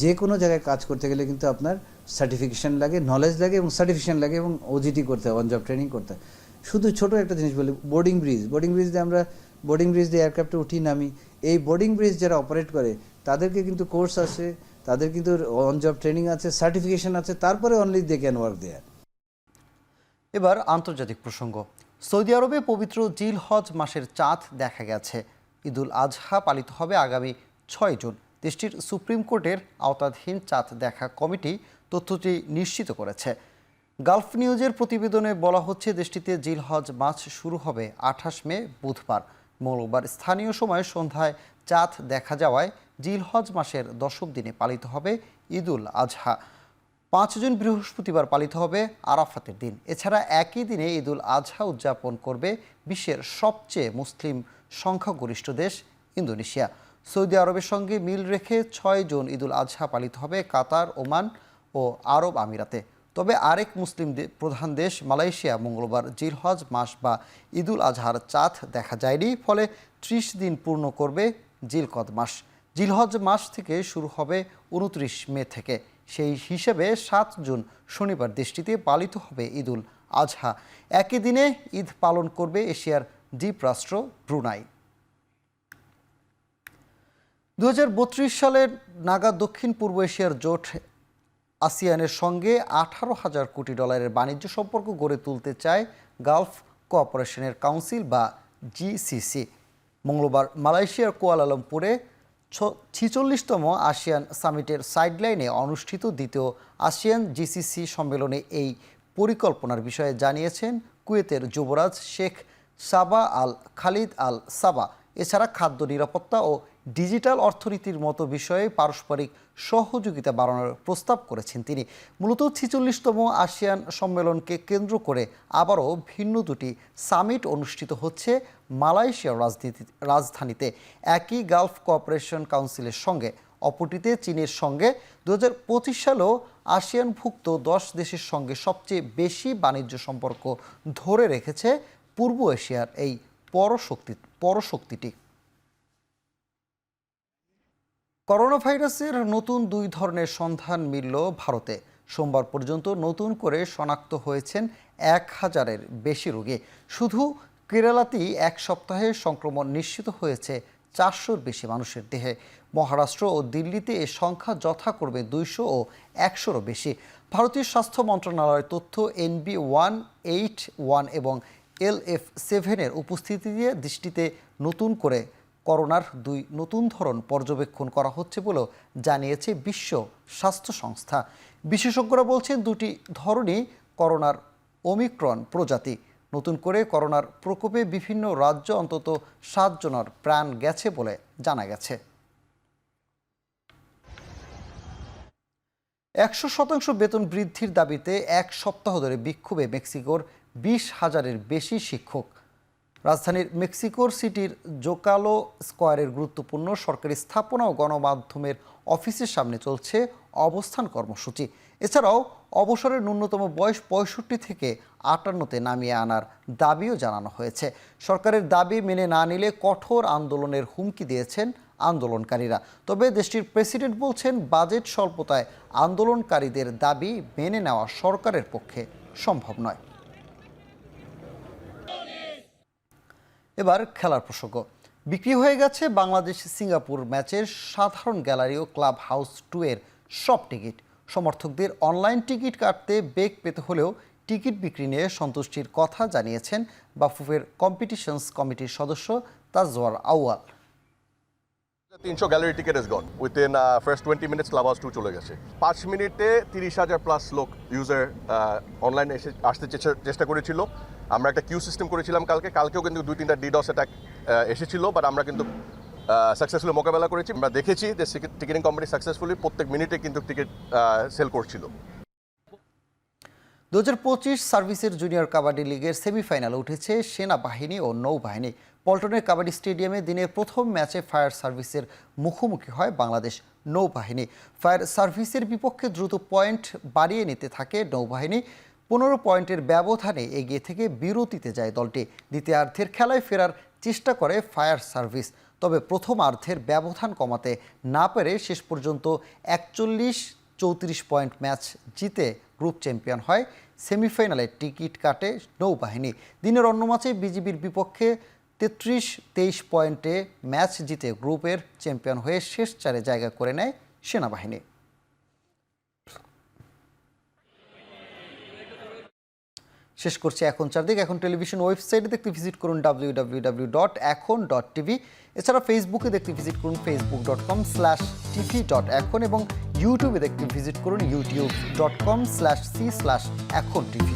যে কোনো জায়গায় কাজ করতে গেলে কিন্তু আপনার সার্টিফিকেশন লাগে, নলেজ লাগে এবং সার্টিফিকেশন লাগে এবং ওজিটি করতে হয়, অন জব ট্রেনিং করতে হয়। শুধু ছোট একটা জিনিস বলি, বোর্ডিং ব্রিজ দিয়ে আমরা বোর্ডিং ব্রিজ দিয়ে এয়ারক্রাফটে উঠি নামি। এই বোর্ডিং ব্রিজ যারা অপারেট করে তাদেরকে কিন্তু কোর্স আছে, তাদের কিন্তু অন জব ট্রেনিং আছে, সার্টিফিকেশন আছে, তারপরে only they can work there. এবার আন্তর্জাতিক প্রসঙ্গ। সৌদি আরবে পবিত্র জিল হজ মাসের চাঁদ দেখা গেছে। ঈদুল আজহা পালিত হবে আগামী 6 জুন। দেশটির সুপ্রিম কোর্টের আওতাধীন চাঁদ দেখা কমিটি তথ্যটি নিশ্চিত করেছে। গালফ নিউজের প্রতিবেদনে বলা হচ্ছে, দেশটিতে জিল হজ মাস শুরু হবে 28 মে বুধবার। মঙ্গলবার স্থানীয় সময় সন্ধ্যায় চাঁদ দেখা যাওয়ায় জিল হজ মাসের 10ম দিনে পালিত হবে ঈদুল আজহা। 5 জুন বৃহস্পতিবার পালিত হবে আরাফাতের দিন। এছাড়া একই দিনে ঈদুল আজহা উদযাপন করবে বিশ্বের সবচেয়ে মুসলিম সংখ্যাগরিষ্ঠ দেশ ইন্দোনেশিয়া। সৌদি আরবের সঙ্গে মিল রেখে 6 জুন ঈদুল আজহা পালিত হবে কাতার, ওমান ও আরব আমিরাতে। তবে আরেক মুসলিম প্রধান দেশ মালয়েশিয়া মঙ্গলবার জিল হজ মাস বা ঈদুল আজহার চাঁদ দেখা যায়নি, ফলে 30 দিন পূর্ণ করবে জিলকদ মাস। জিলহজ মাস থেকে শুরু হবে 29 মে থেকে। সেই হিসেবে 7 জুন শনিবার দেশটিতে পালিত হবে ঈদুল আজহা। একই দিনে ঈদ পালন করবে এশিয়ার দ্বীপরাষ্ট্র ব্রুনাই। 2032 সালের নাগাদ দক্ষিণ পূর্ব এশিয়ার জোট আসিয়ানের সঙ্গে $18,000 কোটি বাণিজ্য সম্পর্ক গড়ে তুলতে চায় গালফ কোঅপারেশনের কাউন্সিল বা জিসিসি। মঙ্গলবার মালয়েশিয়ার কুয়ালালামপুরে 46তম আসিয়ান সামিটের সাইডলাইনে অনুষ্ঠিত দ্বিতীয় আসিয়ান জিসিসি সম্মেলনে এই পরিকল্পনার বিষয়ে জানিয়েছেন কুয়েতের যুবরাজ শেখ সাবা আল খালিদ আল সাবা। এছাড়া খাদ্য নিরাপত্তা ও ডিজিটাল অর্থনীতির মতো বিষয়ে পারস্পরিক সহযোগিতা বাড়ানোর প্রস্তাব করেছেন তিনি। মূলত 46তম আসিয়ান সম্মেলনকে কেন্দ্র করে আবারও ভিন্ন দুটি সামিট অনুষ্ঠিত হচ্ছে মালয়েশিয়ার রাজধানীতে, একই গালফ কোঅপারেশন কাউন্সিলের সঙ্গে। অপরটিতে চীনের সঙ্গে 2025 সালেও আসিয়ানভুক্ত 10 দেশের সঙ্গে সবচেয়ে বেশি বাণিজ্য সম্পর্ক ধরে রেখেছে পূর্ব এশিয়ার এই পরশক্তিটি। করোনা ভাইরাসের নতুন 2 ধরনের সন্ধান মিলল ভারতে। সোমবার পর্যন্ত নতুন করে শনাক্ত হয়েছেন 1000-এর বেশি রোগী। শুধু কেরালাতেই এক সপ্তাহে সংক্রমণ নিশ্চিত হয়েছে 400-র বেশি মানুষের দেহে। মহারাষ্ট্র ও দিল্লিতে এ সংখ্যা যথাক্রমে 200 ও 100-রও বেশি। ভারতীয় স্বাস্থ্য মন্ত্রণালয়ের তথ্য, NB181 এবং LF7-এর উপস্থিতিতে দৃষ্টিতে নতুন করে করোনার 2 নতুন ধরন পর্যবেক্ষণ করা হচ্ছে বলেও জানিয়েছে বিশ্ব স্বাস্থ্য সংস্থা। বিশেষজ্ঞরা বলছেন, 2টি ধরনই করোনার ওমিক্রন প্রজাতি। নতুন করে করোনার প্রকোপে বিভিন্ন রাজ্য অন্তত 7 জনের প্রাণ গেছে বলে জানা গেছে। 100% বেতন বৃদ্ধির দাবিতে 1 সপ্তাহ ধরে বিক্ষোভে মেক্সিকোর 20,000-এর বেশি শিক্ষক। রাজধানীর মেক্সিকোর সিটির জোকালো স্কোয়ারের গুরুত্বপূর্ণ সরকারি স্থাপনা ও গণমাধ্যমের অফিসের সামনে চলছে অবস্থান কর্মসূচি। এছাড়াও অবসরের ন্যূনতম বয়স 65 থেকে 58-তে নামিয়ে আনার দাবিও জানানো হয়েছে। সরকারের দাবি মেনে না নিলে কঠোর আন্দোলনের হুমকি দিয়েছেন আন্দোলনকারীরা। তবে দেশটির প্রেসিডেন্ট বলছেন, বাজেট স্বল্পতায় আন্দোলনকারীদের দাবি মেনে নেওয়া সরকারের পক্ষে সম্ভব নয়। এবার খেলার প্রসঙ্গ। বিক্রি হয়ে গেছে বাংলাদেশ সিঙ্গাপুর ম্যাচের সাধারণ গ্যালারি ও ক্লাব হাউস 2 এর সব টিকিট। সমর্থকদের অনলাইন টিকিট কাটতে বেগ পেতে হলেও টিকিট বিক্রি নিয়ে সন্তুষ্টির কথা জানিয়েছেন বাফুফের কম্পিটিশনস কমিটির সদস্য তাজওয়ার আউয়াল। 300 gallery ticket is gone within first 20 minutes club house 2 চলে গেছে। 5 মিনিটে 30,000 প্লাস লোক ইউজার অনলাইনে এসে আসতে চেষ্টা করেছিল। আমরা একটা কিউ সিস্টেম করেছিলাম কালকেও কিন্তু 2-3টা ডিডস অ্যাটাক এসেছিল, বাট আমরা কিন্তু সাকসেসফুলি মোকাবেলা করেছি। আমরা দেখেছি যে টিকেটিং কোম্পানি সাকসেসফুলি প্রত্যেক মিনিটে কিন্তু টিকিট সেল করছিল। 2025 সার্ভিসের জুনিয়র কাবাডি লিগের সেমিফাইনালে উঠেছে সেনাবাহিনী ও নৌবাহিনী। পল্টনের কাবাডি স্টেডিয়ামে দিনের প্রথম ম্যাচে ফায়ার সার্ভিসের মুখোমুখি হয় বাংলাদেশ নৌবাহিনী। ফায়ার সার্ভিসের বিপক্ষে দ্রুত পয়েন্ট বাড়িয়ে নিতে থাকে নৌবাহিনী। 15 পয়েন্টের ব্যবধানে এগিয়ে থেকে বিরতিতে যায় দলটি। দ্বিতীয়ার্ধের খেলায় ফেরার চেষ্টা করে ফায়ার সার্ভিস, তবে প্রথমার্ধের ব্যবধান কমাতে না পেরে শেষ পর্যন্ত 41-34 পয়েন্ট ম্যাচ জিতে গ্রুপ চ্যাম্পিয়ন হয়। সেমিফাইনালে টিকিট কাটে নৌবাহিনী। দিনের অন্য ম্যাচে বিজিবির বিপক্ষে 33-23 পয়েন্টে ম্যাচ জিতে গ্রুপের চ্যাম্পিয়ন হয়ে শেষ 4-এ জায়গা করে নেয় সেনাবাহিনী। শেষ করছি এখন চারদিক। এখন টেলিভিশন ওয়েবসাইটে দেখতে ভিজিট করুন www.ekhon.tv। এছাড়া ফেসবুকে দেখতে ভিজিট করুন facebook.com/tv.ekhon এবং ইউটিউবে দেখতে ভিজিট করুন youtube.com/c/ekhon tv।